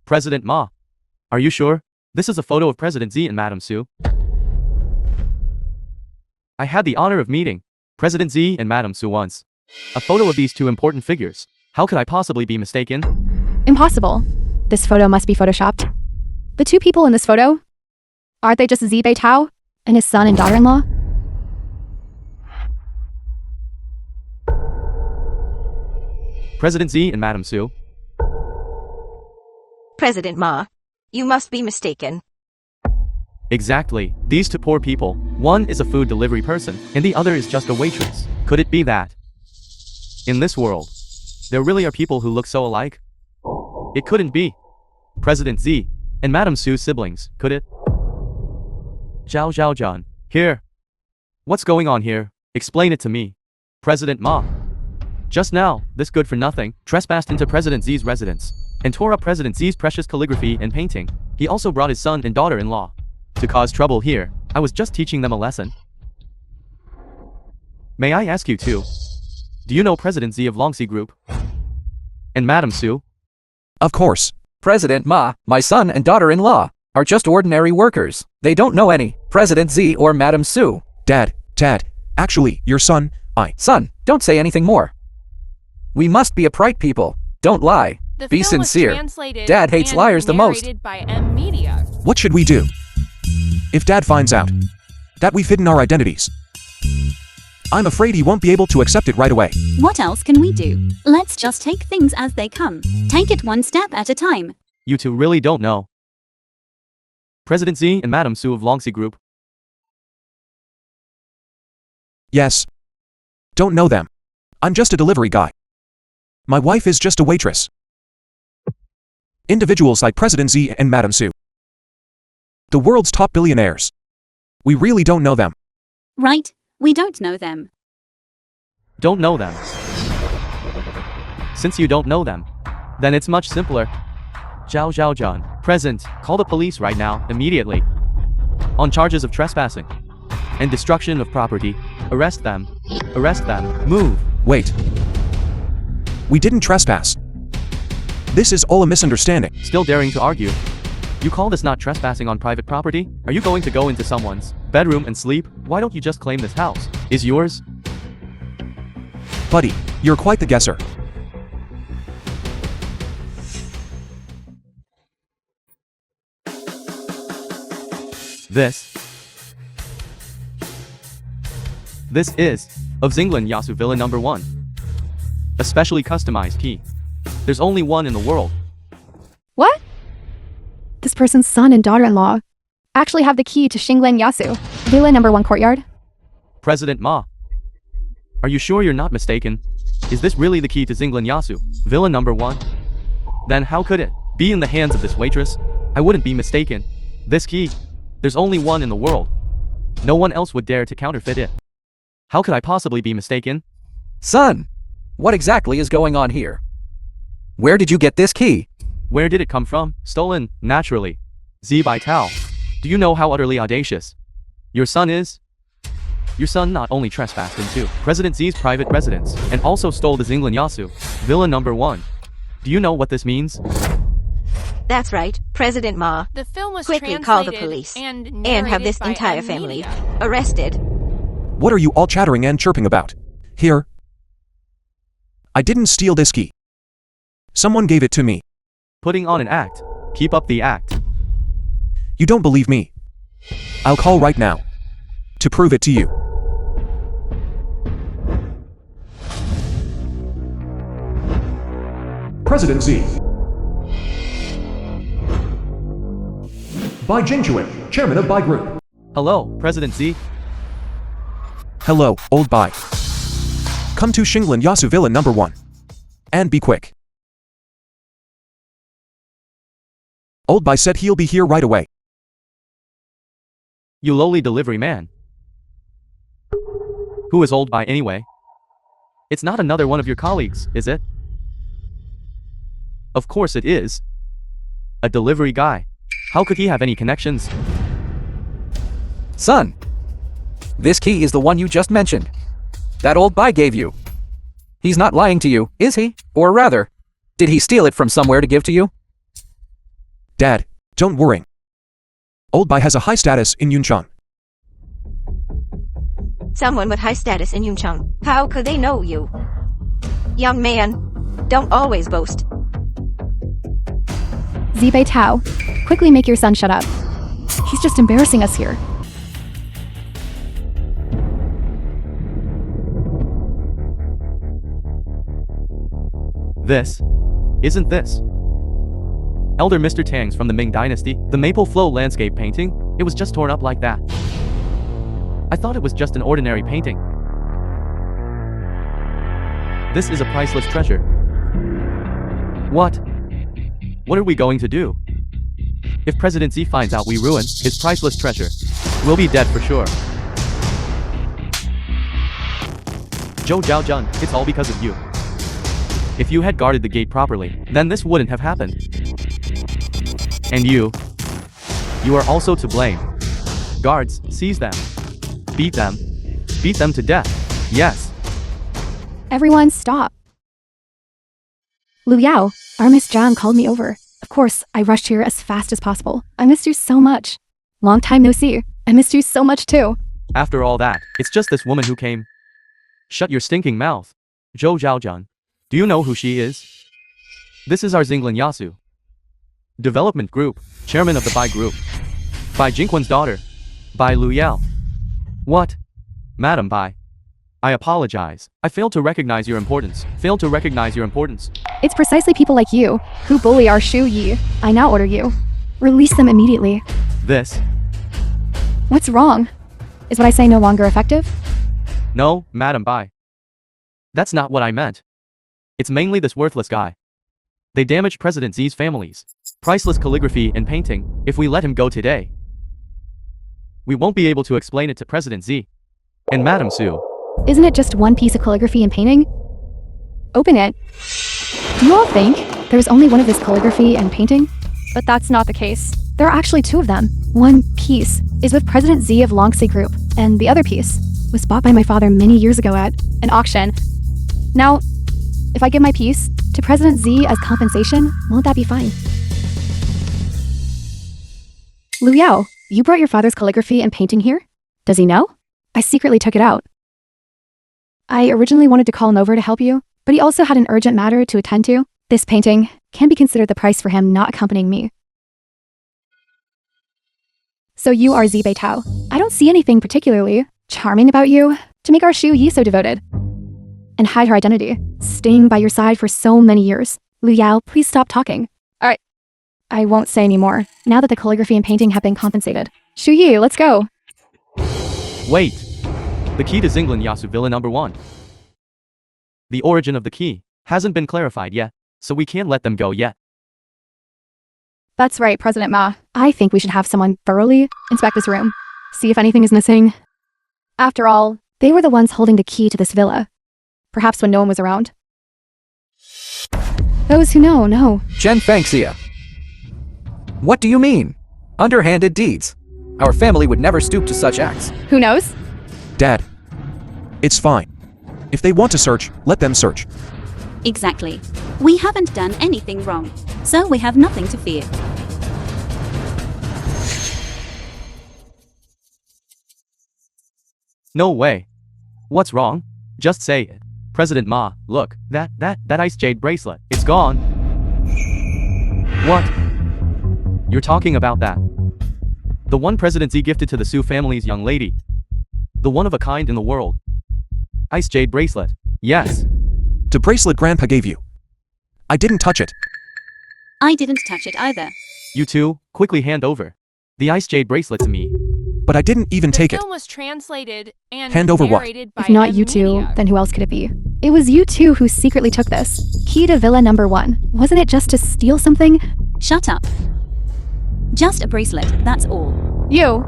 President Ma, are you sure? This is a photo of President Z and Madam Su. I had the honor of meeting President Z and Madam Su once. A photo of these two important figures. How could I possibly be mistaken? Impossible. This photo must be photoshopped. The two people in this photo? Aren't they just Zibei Tao and his son and daughter-in-law? President Z and Madam Sue. President Ma. You must be mistaken. Exactly. These two poor people. One is a food delivery person, and the other is just a waitress. Could it be that? In this world, there really are people who look so alike? It couldn't be President Z and Madam Sue's siblings, could it? Zhao John. Here. What's going on here? Explain it to me. President Ma. Just now, this good-for-nothing trespassed into President Z's residence and tore up President Z's precious calligraphy and painting. He also brought his son and daughter-in-law to cause trouble here. I was just teaching them a lesson. May I ask you too? Do you know President Z of Longxi Group? And Madam Sue? Of course. President Ma, my son and daughter-in-law, are just ordinary workers. They don't know any President Z or Madam Sue. Dad, actually, your son, Son, don't say anything more. We must be upright people. Don't lie. The Be film was sincere. translated Dad hates and liars the most. narrated by M Media. what should we do? If Dad finds out that we've hidden our identities, I'm afraid he won't be able to accept it right away. What else can we do? Let's just take things as they come. Take it one step at a time. You two really don't know. President Z and Madam Sue of Longxi Group. Yes. Don't know them. I'm just a delivery guy. My wife is just a waitress. Individuals like President Z and Madam Sue, the world's top billionaires. We really don't know them. Right, we don't know them. Don't know them. Since you don't know them, then it's much simpler. Zhao John. Present. Call the police right now, immediately. On charges of trespassing and destruction of property. Arrest them. Arrest them. Move. Wait. We didn't trespass. This is all a misunderstanding. Still daring to argue? You call this not trespassing on private property? Are you going to go into someone's bedroom and sleep? Why don't you just claim this house is yours? Buddy, you're quite the guesser. This is of Zinglan Yasu Villa number 1. A specially customized key. There's only one in the world. What? This person's son and daughter-in-law actually have the key to Xinglan Yasu, Villa number 1 courtyard. President Ma. Are you sure you're not mistaken? Is this really the key to Zinglan Yasu, Villa number 1? Then how could it be in the hands of this waitress? I wouldn't be mistaken. This key, there's only one in the world. No one else would dare to counterfeit it. How could I possibly be mistaken? Son, what exactly is going on here? Where did you get this key? Where did it come from? Stolen, naturally. Z by Tao. Do you know how utterly audacious your son is? Your son not only trespassed into President Z's private residence, and also stole the Zinglan Yasu, Villa number 1. Do you know what this means? That's right, President Ma. The film was Quickly translated call the police and have this narrated by entire M family Media. arrested. What are you all chattering and chirping about? Here. I didn't steal this key. Someone gave it to me. Putting on an act. Keep up the act. You don't believe me? I'll call right now to prove it to you. President Z. Bai Jingchuan, Chairman of Bai Group. Hello, President Z. Hello, old Bai. Come to Xinglan Yasu Villa number 1. And be quick. Old Bai said he'll be here right away. You lowly delivery man. Who is old by anyway? It's not another one of your colleagues, is it? Of course it is. A delivery guy. How could he have any connections? Son, this key is the one you just mentioned. That old Bai gave you. He's not lying to you, is he? Or rather, did he steal it from somewhere to give to you? Dad, don't worry. Old Bai has a high status in Yuncheng. Someone with high status in Yuncheng. How could they know you? Young man, don't always boast. Zibei Tao, quickly make your son shut up. He's just embarrassing us here. This isn't this. Elder Mr. Tang's from the Ming Dynasty, the Maple Flow landscape painting, it was just torn up like that. I thought it was just an ordinary painting. This is a priceless treasure. What? What are we going to do? If President Z finds out we ruin his priceless treasure, we'll be dead for sure. Zhou Zhaojun, it's all because of you. If you had guarded the gate properly, then this wouldn't have happened. And you are also to blame. Guards, seize them. Beat them to death. Yes. Everyone, stop. Lu Yao, our Miss Zhang called me over. Of course, I rushed here as fast as possible. I missed you so much. Long time no see. I missed you so much too. After all that, it's just this woman who came. Shut your stinking mouth. Zhou Zhaojun. Do you know who she is? This is our Xinglan Yasu. Development Group, chairman of the Bai Group. Bai Jingquan's daughter. Bai Lu Yao. What? Madam Bai. I apologize. I failed to recognize your importance. It's precisely people like you who bully our Shu Yi. I now order you. Release them immediately. This? What's wrong? Is what I say no longer effective? No, Madam Bai. That's not what I meant. It's mainly this worthless guy. They damaged President Z's families. Priceless calligraphy and painting. If we let him go today, we won't be able to explain it to President Z. And Madam Su. Isn't it just one piece of calligraphy and painting? Open it. Do you all think there's only one of this calligraphy and painting? But that's not the case. There are actually two of them. One piece is with President Z of Longxi Group, and the other piece was bought by my father many years ago at an auction. Now, if I give my piece to President Z as compensation, won't that be fine? Lu Yao, you brought your father's calligraphy and painting here? Does he know? I secretly took it out. I originally wanted to call him over to help you, but he also had an urgent matter to attend to. This painting can be considered the price for him not accompanying me. So you are Zibei Tao. I don't see anything particularly charming about you to make our Shu Yi so devoted and hide her identity, staying by your side for so many years. Lu Yao, please stop talking. All right, I won't say any more, now that the calligraphy and painting have been compensated. Shu Yi, let's go. Wait. The key to Xinglan Yasu Villa number 1. The origin of the key hasn't been clarified yet, so we can't let them go yet. That's right, President Ma. I think we should have someone thoroughly inspect this room, see if anything is missing. After all, they were the ones holding the key to this villa. Perhaps when no one was around. Those who know. Chen Fangxia. What do you mean? Underhanded deeds. Our family would never stoop to such acts. Who knows? Dad. It's fine. If they want to search, let them search. Exactly. We haven't done anything wrong, so we have nothing to fear. No way. What's wrong? Just say it. President Ma, look, that ice jade bracelet, it's gone. What? You're talking about that? The one President Z gifted to the Su family's young lady. The one of a kind in the world. Ice jade bracelet. Yes. The bracelet Grandpa gave you. I didn't touch it. I didn't touch it either. You two, quickly hand over the ice jade bracelet to me. But I didn't even take The it. film was translated and Hand over what? narrated by If not you two, media. then who else could it be? It was you two who secretly took this. Key to Villa number 1. Wasn't it just to steal something? Shut up. Just a bracelet, that's all. You.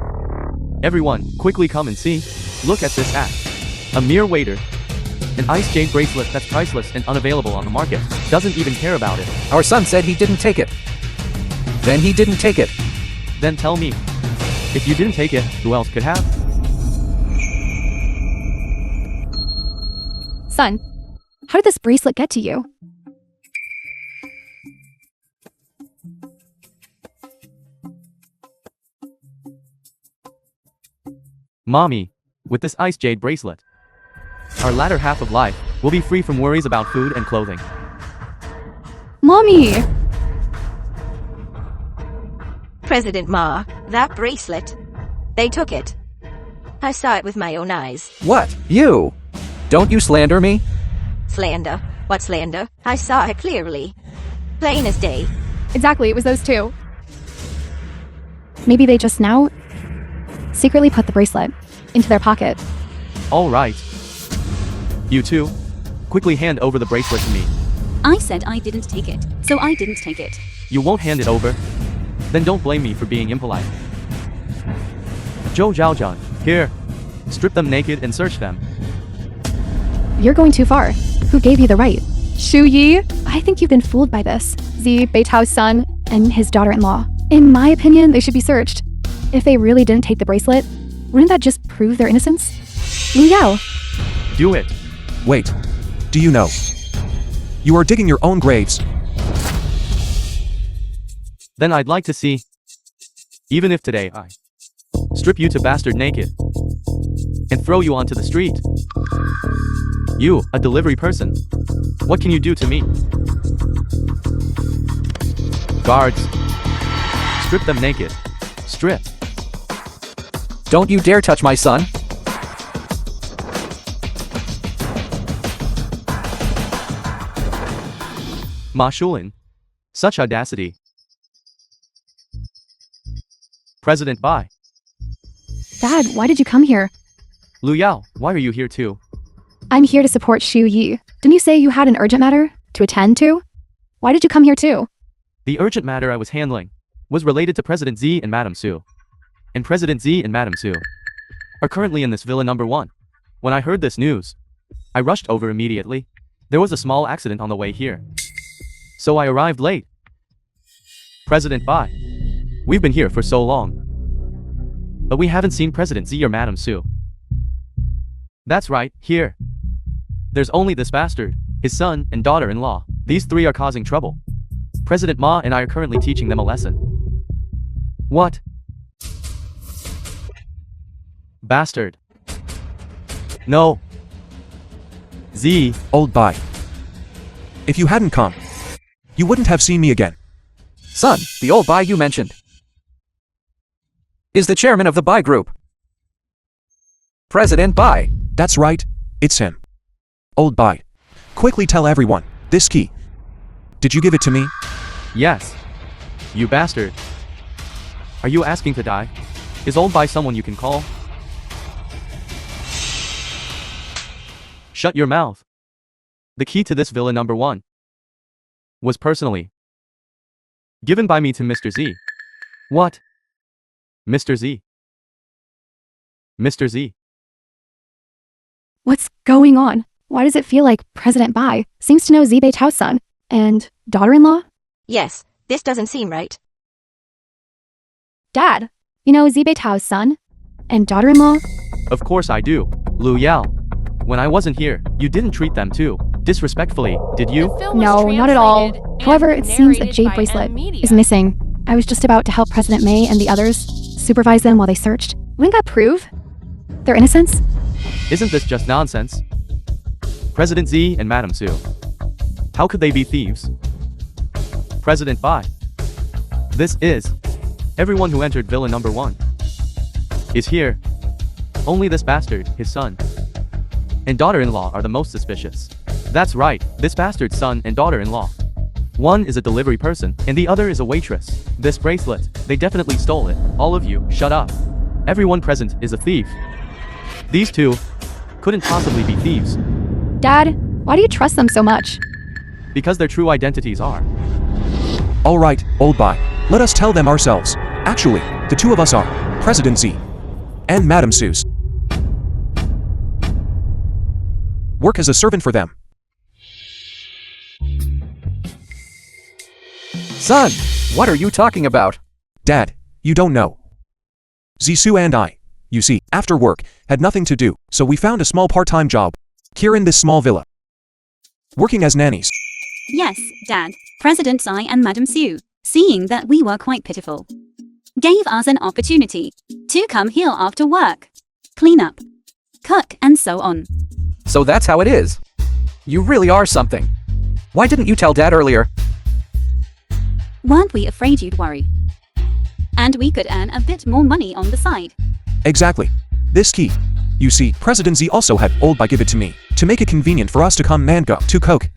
Everyone, quickly come and see. Look at this act. A mere waiter. An ice jade bracelet that's priceless and unavailable on the market. Doesn't even care about it. Our son said he didn't take it. Then he didn't take it. Then tell me. If you didn't take it, who else could have? Son, how did this bracelet get to you? Mommy, with this ice jade bracelet, our latter half of life will be free from worries about food and clothing. Mommy! President Ma, that bracelet. They took it. I saw it with my own eyes. What? You? Don't you slander me? Slander? What slander? I saw it clearly. Plain as day. Exactly, it was those two. Maybe they just now secretly put the bracelet into their pocket. All right. You two, quickly hand over the bracelet to me. I said I didn't take it, so I didn't take it. You won't hand it over? Then don't blame me for being impolite. Zhou Zhaojian, here. Strip them naked and search them. You're going too far. Who gave you the right? Shu Yi? I think you've been fooled by this. Zi Beitao's son and his daughter-in-law. In my opinion, they should be searched. If they really didn't take the bracelet, wouldn't that just prove their innocence? Lu Yao. Do it. Wait. Do you know? You are digging your own graves. Then I'd like to see. Even if today I strip you to bastard naked and throw you onto the street. You, a delivery person. What can you do to me? Guards. Strip them naked. Strip. Don't you dare touch my son. Ma Shulin. Such audacity. President Bai. Dad, why did you come here? Lu Yao, why are you here too? I'm here to support Shu Yi. Didn't you say you had an urgent matter to attend to? Why did you come here too? The urgent matter I was handling was related to President Z and Madame Su. And President Z and Madame Su are currently in this villa number 1. When I heard this news, I rushed over immediately. There was a small accident on the way here, so I arrived late. President Bai, we've been here for so long, but we haven't seen President Z or Madame Su. That's right, here. There's only this bastard, his son, and daughter-in-law. These three are causing trouble. President Ma and I are currently teaching them a lesson. What? Bastard. No. Z. Old Bai. If you hadn't come, you wouldn't have seen me again. Son, the old Bai you mentioned, is the chairman of the Bai Group. President Bai. That's right, it's him. Old Bai. Quickly tell everyone, this key. Did you give it to me? Yes. You bastard. Are you asking to die? Is old Bai someone you can call? Shut your mouth. The key to this villa number 1 was personally given by me to Mr. Z. What? Mr. Z. Mr. Z. What's going on? Why does it feel like President Bai seems to know Zi Beitao's son and daughter-in-law? Yes, this doesn't seem right. Dad, you know Zi Beitao's son and daughter-in-law? Of course I do. Lu Yao. When I wasn't here, you didn't treat them too disrespectfully, did you? No, not at all. However, it seems a jade bracelet is missing. I was just about to help President May and the others supervise them while they searched. Wouldn't that prove their innocence? Isn't this just nonsense? President Z and Madame Su. How could they be thieves? President Bai. This is everyone who entered villa number 1 is here. Only this bastard, his son, and daughter-in-law are the most suspicious. That's right, this bastard's son and daughter-in-law. One is a delivery person, and the other is a waitress. This bracelet, they definitely stole it. All of you, shut up. Everyone present is a thief. These two couldn't possibly be thieves. Dad, why do you trust them so much? Because their true identities are. All right, Old Bai. Let us tell them ourselves. Actually, the two of us are President Z and Madame Su's. Work as a servant for them. Son, what are you talking about? Dad, you don't know. Zisoo and I, you see, after work, had nothing to do, so we found a small part-time job here in this small villa, working as nannies. Yes, Dad. President Tsai and Madame Su, seeing that we were quite pitiful, gave us an opportunity to come here after work, clean up, cook, and so on. So that's how it is. You really are something. Why didn't you tell Dad earlier? Weren't we afraid you'd worry? And we could earn a bit more money on the side. Exactly. This key. You see, President Z also had old by give it to me, to make it convenient for us to come and go to Coke.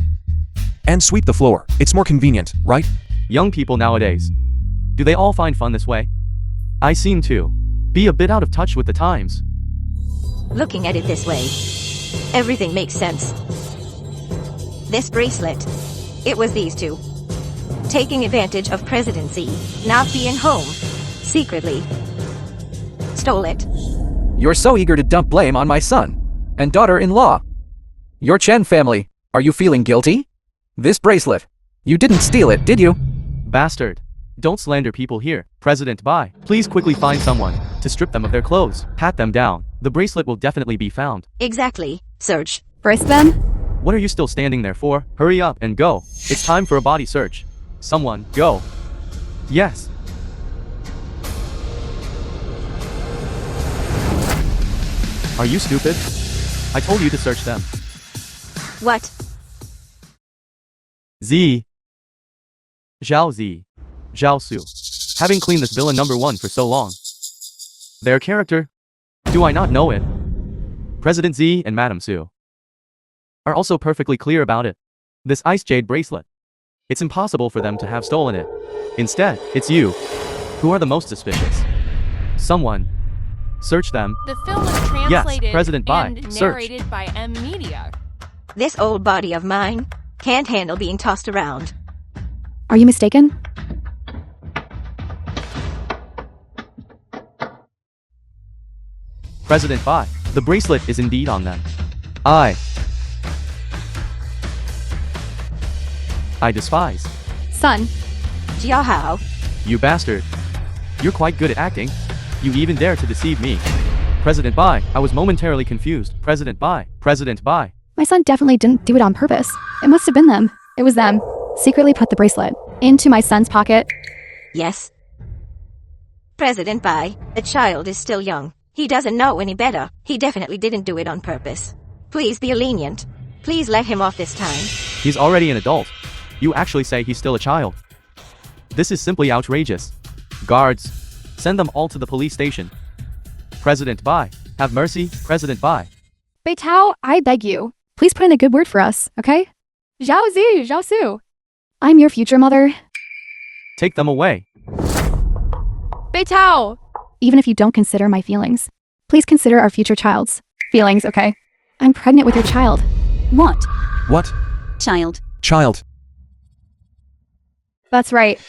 And sweep the floor. It's more convenient, right? Young people nowadays. Do they all find fun this way? I seem to be a bit out of touch with the times. Looking at it this way, everything makes sense. This bracelet, it was these two. Taking advantage of presidency, not being home, secretly. Stole it. You're so eager to dump blame on my son and daughter-in-law. Your Chen family, are you feeling guilty? This bracelet, you didn't steal it, did you? Bastard. Don't slander people here. President Bai, please quickly find someone to strip them of their clothes. Pat them down. The bracelet will definitely be found. Exactly. Search. Brace them? What are you still standing there for? Hurry up and go. It's time for a body search. Someone, go. Yes. Are you stupid? I told you to search them. What? Z. Zhao Z. Zhao Su. Having cleaned this villain number 1 for so long. Their character? Do I not know it? President Z and Madam Su are also perfectly clear about it. This ice jade bracelet. It's impossible for them to have stolen it. Instead, it's you who are the most suspicious. Someone. Search them. The film is translated President Bai, and search. narrated by M Media. This old body of mine can't handle being tossed around. Are you mistaken? President Bai, the bracelet is indeed on them. I despise. Son. Jiao, You bastard. You're quite good at acting. You even dare to deceive me. President Bai, I was momentarily confused. President Bai. My son definitely didn't do it on purpose. It must have been them. It was them. Secretly put the bracelet into my son's pocket. Yes. President Bai, the child is still young. He doesn't know any better. He definitely didn't do it on purpose. Please be lenient. Please let him off this time. He's already an adult. You actually say he's still a child. This is simply outrageous. Guards, send them all to the police station. President Bai, have mercy, President Bai. Beitao, I beg you. Please put in a good word for us, okay? Zhao Zi, Zhao Su. I'm your future mother. Take them away. Beitao! Even if you don't consider my feelings, please consider our future child's feelings, okay? I'm pregnant with your child. What? What? Child. Child. That's right.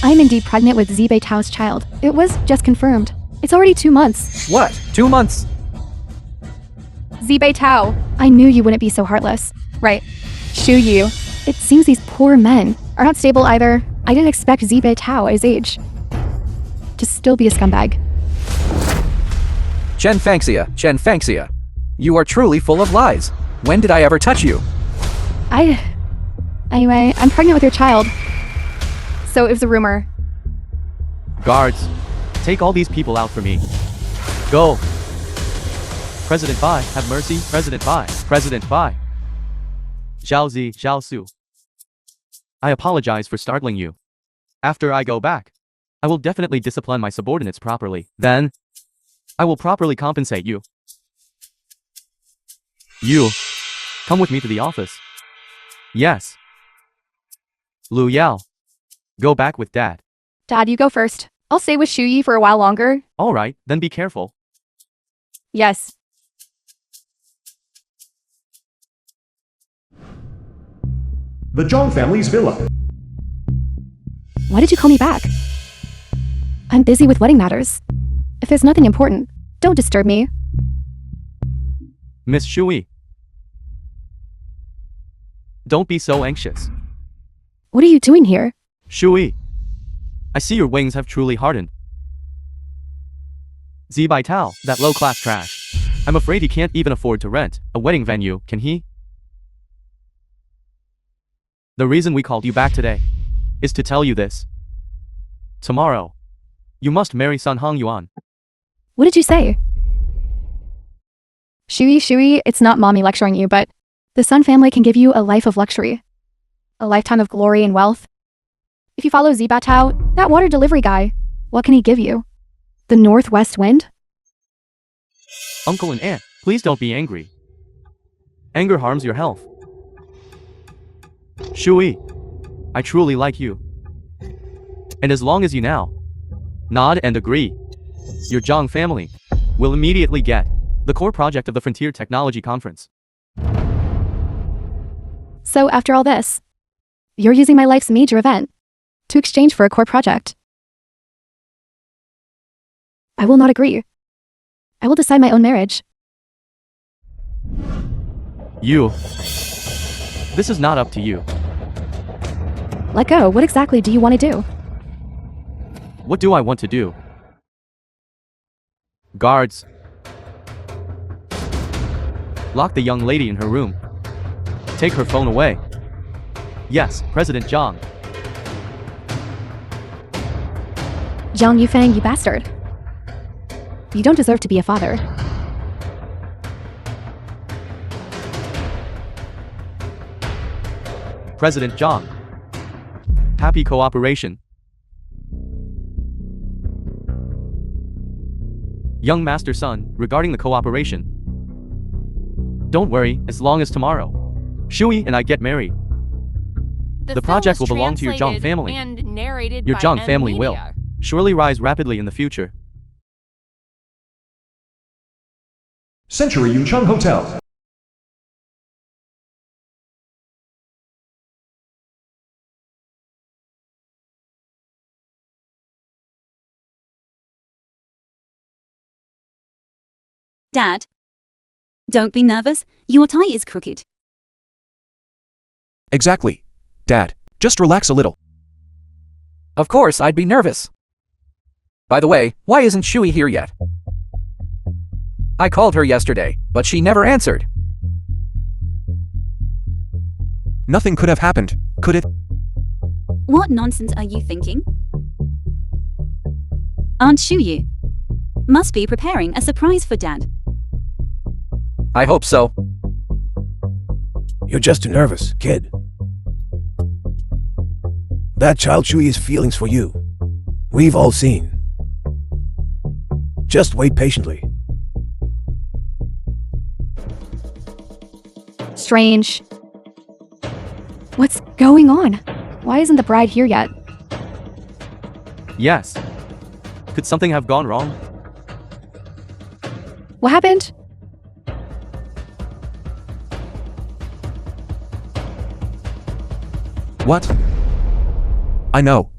I'm indeed pregnant with Zi Beitao's child. It was just confirmed. It's already 2 months. What? 2 months? Zi Beitao, I knew you wouldn't be so heartless. Right. Shu Yu. It seems these poor men are not stable either. I didn't expect Zi Beitao at his age to still be a scumbag. Chen Fangxia. You are truly full of lies. When did I ever touch you? Anyway, I'm pregnant with your child. So it was a rumor. Guards, take all these people out for me. Go. President Bai, have mercy, President Bai. Zhao Zi, Zhao Su. I apologize for startling you. After I go back, I will definitely discipline my subordinates properly. Then, I will properly compensate you. You, come with me to the office. Yes. Lu Yao, go back with Dad. Dad, you go first. I'll stay with Shu Yi for a while longer. Alright, then be careful. Yes. The Zhang family's villa. Why did you call me back? I'm busy with wedding matters. If there's nothing important, don't disturb me. Miss Shui. Don't be so anxious. What are you doing here? Shui. I see your wings have truly hardened. Zi Baitao, that low-class trash. I'm afraid he can't even afford to rent a wedding venue, can he? The reason we called you back today is to tell you this. Tomorrow, you must marry Sun Hong Yuan. What did you say? Shui, it's not mommy lecturing you, but the Sun family can give you a life of luxury. A lifetime of glory and wealth. If you follow Zi Batao, that water delivery guy, What can he give you? The northwest wind? Uncle and aunt, please don't be angry. Anger harms your health. Shui, I truly like you. And as long as you now nod and agree, your Zhang family will immediately get the core project of the Frontier Technology Conference. So after all this, you're using my life's major event to exchange for a core project. I will not agree. I will decide my own marriage. This is not up to you. Let go. What exactly do you want to do? What do I want to do? Guards, lock the young lady in her room. Take her phone away. Yes, President Zhang. Zhang Yufang, you bastard. You don't deserve to be a father. President Zhang. Happy cooperation. Young master son, regarding the cooperation. Don't worry, as long as tomorrow Shui and I get married, the project will belong to your Zhang family. And narrated your by Zhang family will Media. surely rise rapidly in the future. Century Yuncheng Hotel. Dad, don't be nervous. Your tie is crooked. Exactly. Dad, just relax a little. Of course, I'd be nervous. By the way, why isn't Shui here yet? I called her yesterday, but she never answered. Nothing could have happened, could it? What nonsense are you thinking? Aunt Shuyu must be preparing a surprise for Dad. I hope so. You're just too nervous, kid. That child Shui's feelings for you, we've all seen. Just wait patiently. Strange. What's going on? Why isn't the bride here yet? Yes. Could something have gone wrong? What happened? What? I know.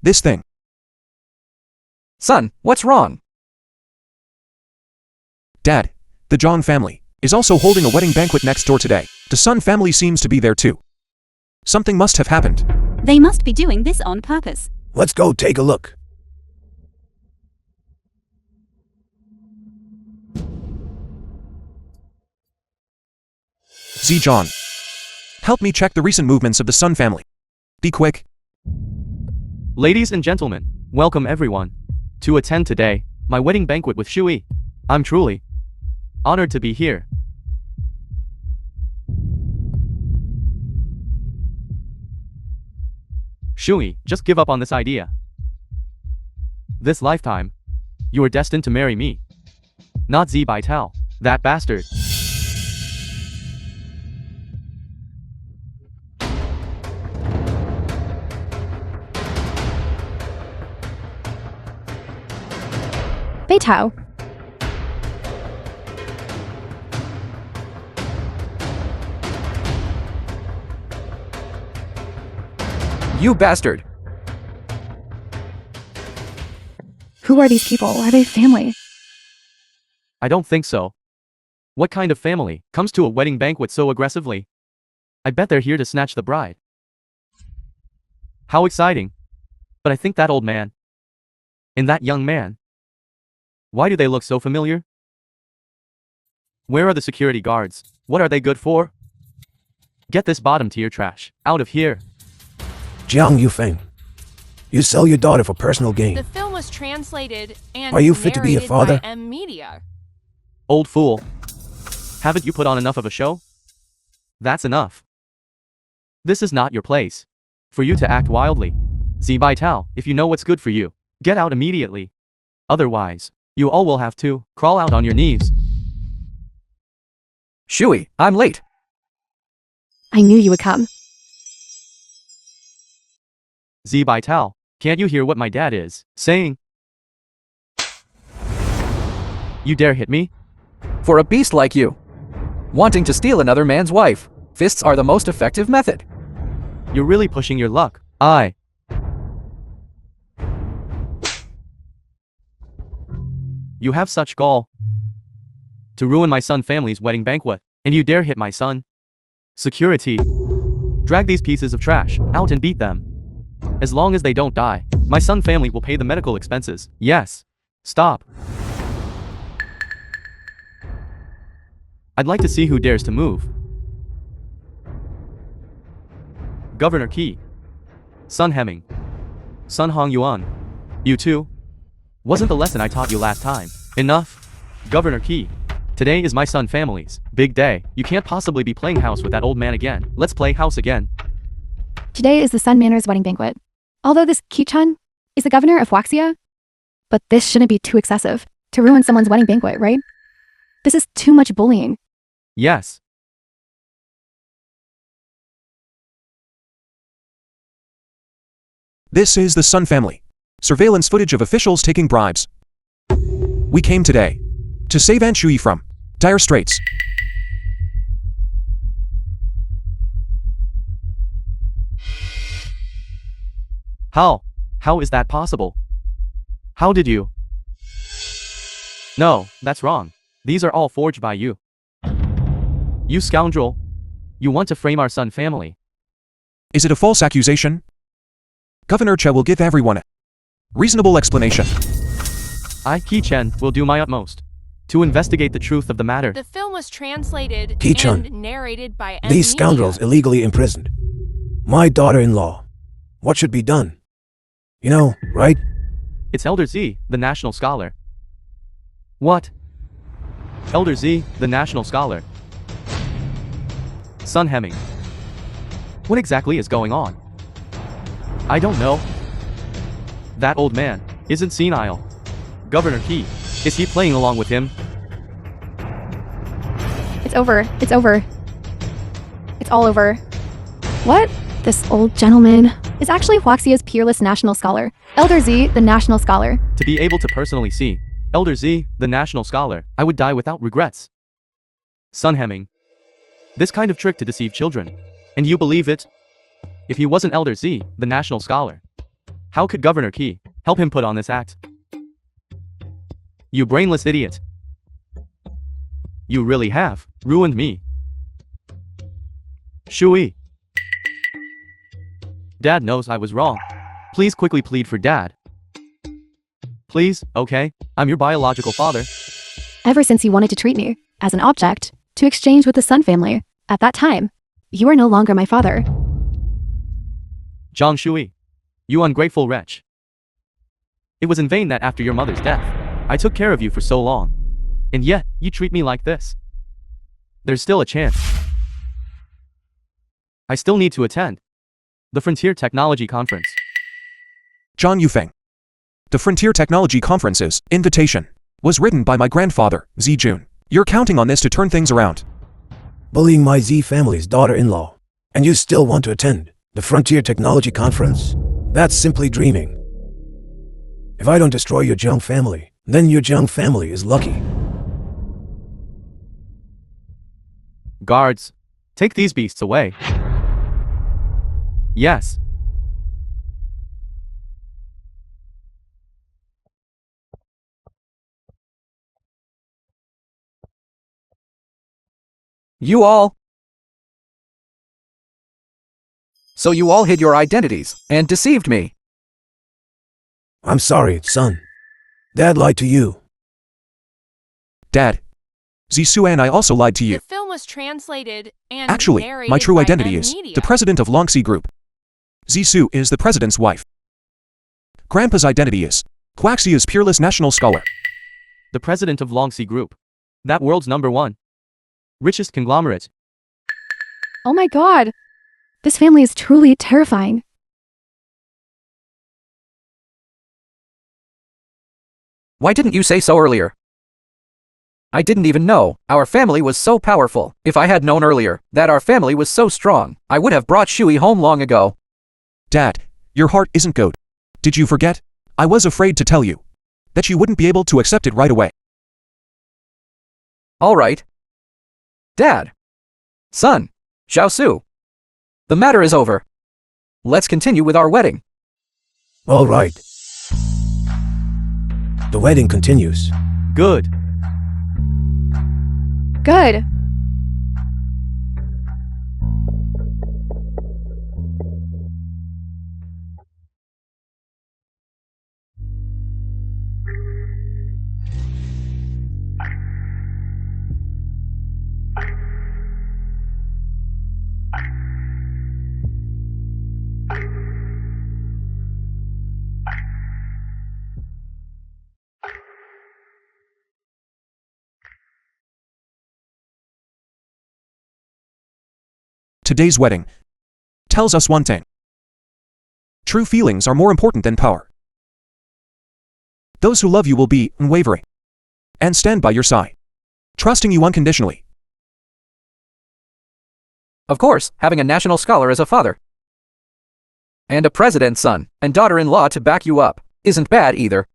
This thing. Son, what's wrong? Dad, the Zhang family is also holding a wedding banquet next door today. The Sun family seems to be there too. Something must have happened. They must be doing this on purpose. Let's go take a look. Zhang, help me check the recent movements of the Sun family. Be quick. Ladies and gentlemen, welcome everyone to attend today my wedding banquet with Shui. I'm truly honored to be here. Shui, just give up on this idea. This lifetime, you are destined to marry me. Not Zi Baitao, that bastard. Beitao. You bastard. Who are these people? Are they family? I don't think so. What kind of family comes to a wedding banquet so aggressively? I bet they're here to snatch the bride. How exciting. But I think that old man and that young man, why do they look so familiar? Where are the security guards? What are they good for? Get this bottom tier trash out of here. Jiang Yufeng, you sell your daughter for personal gain. The film was translated and Are you fit to be a narrated father? by Media. Old fool. Haven't you put on enough of a show? That's enough. This is not your place for you to act wildly. Bai Tao, if you know what's good for you, get out immediately. Otherwise, you all will have to crawl out on your knees. Shui, I'm late. I knew you would come. Bai Tao, can't you hear what my dad is saying? You dare hit me? For a beast like you, wanting to steal another man's wife, fists are the most effective method. You're really pushing your luck. You have such gall to ruin my son family's wedding banquet, and you dare hit my son. Security, drag these pieces of trash out and beat them. As long as they don't die, my son family will pay the medical expenses. Yes. Stop. I'd like to see who dares to move. Governor Qi. Sun Hemming. Sun Hong Yuan. You too? Wasn't the lesson I taught you last time enough? Governor Qi. Today is my son family's big day. You can't possibly be playing house with that old man again. Let's play house again. Today is the Sun Manor's wedding banquet. Although this Ki-chan is the governor of Huaxia, but this shouldn't be too excessive to ruin someone's wedding banquet, right? This is too much bullying. Yes. This is the Sun family. Surveillance footage of officials taking bribes. We came today to save Aunt Shui from dire straits. How is that possible? How did you? No, that's wrong. These are all forged by you. You scoundrel. You want to frame our Sun family. Is it a false accusation? Governor Che will give everyone a reasonable explanation. I, Qi Chen, will do my utmost to investigate the truth of the matter. The film was translated Ki-chan, and narrated by These scoundrels illegally imprisoned my daughter-in-law. What should be done? You know, right? It's Elder Z, the national scholar. What? Elder Z, the national scholar. Sun Hemming. What exactly is going on? I don't know. That old man isn't senile. Governor Qi, is he playing along with him? It's over. It's over. It's all over. What? This old gentleman is actually Huaxia's peerless national scholar, Elder Z, the national scholar. To be able to personally see Elder Z, the national scholar, I would die without regrets. Sun Hemming. This kind of trick to deceive children. And you believe it? If he wasn't Elder Z, the national scholar, how could Governor Qi help him put on this act? You brainless idiot. You really have ruined me. Shui. Dad knows I was wrong. Please quickly plead for Dad. Please, okay? I'm your biological father. Ever since you wanted to treat me as an object to exchange with the Sun family, at that time, you are no longer my father. Zhang Shui. You ungrateful wretch. It was in vain that after your mother's death, I took care of you for so long. And yet, you treat me like this. There's still a chance. I still need to attend the Frontier Technology Conference. John Yufeng. The Frontier Technology Conference's invitation was written by my grandfather, Z Jun. You're counting on this to turn things around. Bullying my Z family's daughter-in-law. And you still want to attend the Frontier Technology Conference? That's simply dreaming. If I don't destroy your Zhang family, then your Zhang family is lucky. Guards, take these beasts away. Yes. You all. So you all hid your identities and deceived me. I'm sorry, son. Dad lied to you. Dad. Zisue and I also lied to you. The film was translated and Actually, narrated my true by identity is Media. the president of Longxi Group. Zisue is the president's wife. Grandpa's identity is Huaxia's peerless national scholar. The president of Longxi Group. That world's #1. Richest conglomerate. Oh my god! This family is truly terrifying. Why didn't you say so earlier? I didn't even know our family was so powerful. If I had known earlier that our family was so strong, I would have brought Shui home long ago. Dad, your heart isn't good. Did you forget? I was afraid to tell you that you wouldn't be able to accept it right away. All right. Dad. Son. Xiaosu. The matter is over. Let's continue with our wedding. All right. The wedding continues. Good. Good. Today's wedding tells us one thing. True feelings are more important than power. Those who love you will be unwavering and stand by your side, trusting you unconditionally. Of course, having a national scholar as a father and a president's son and daughter-in-law to back you up isn't bad either.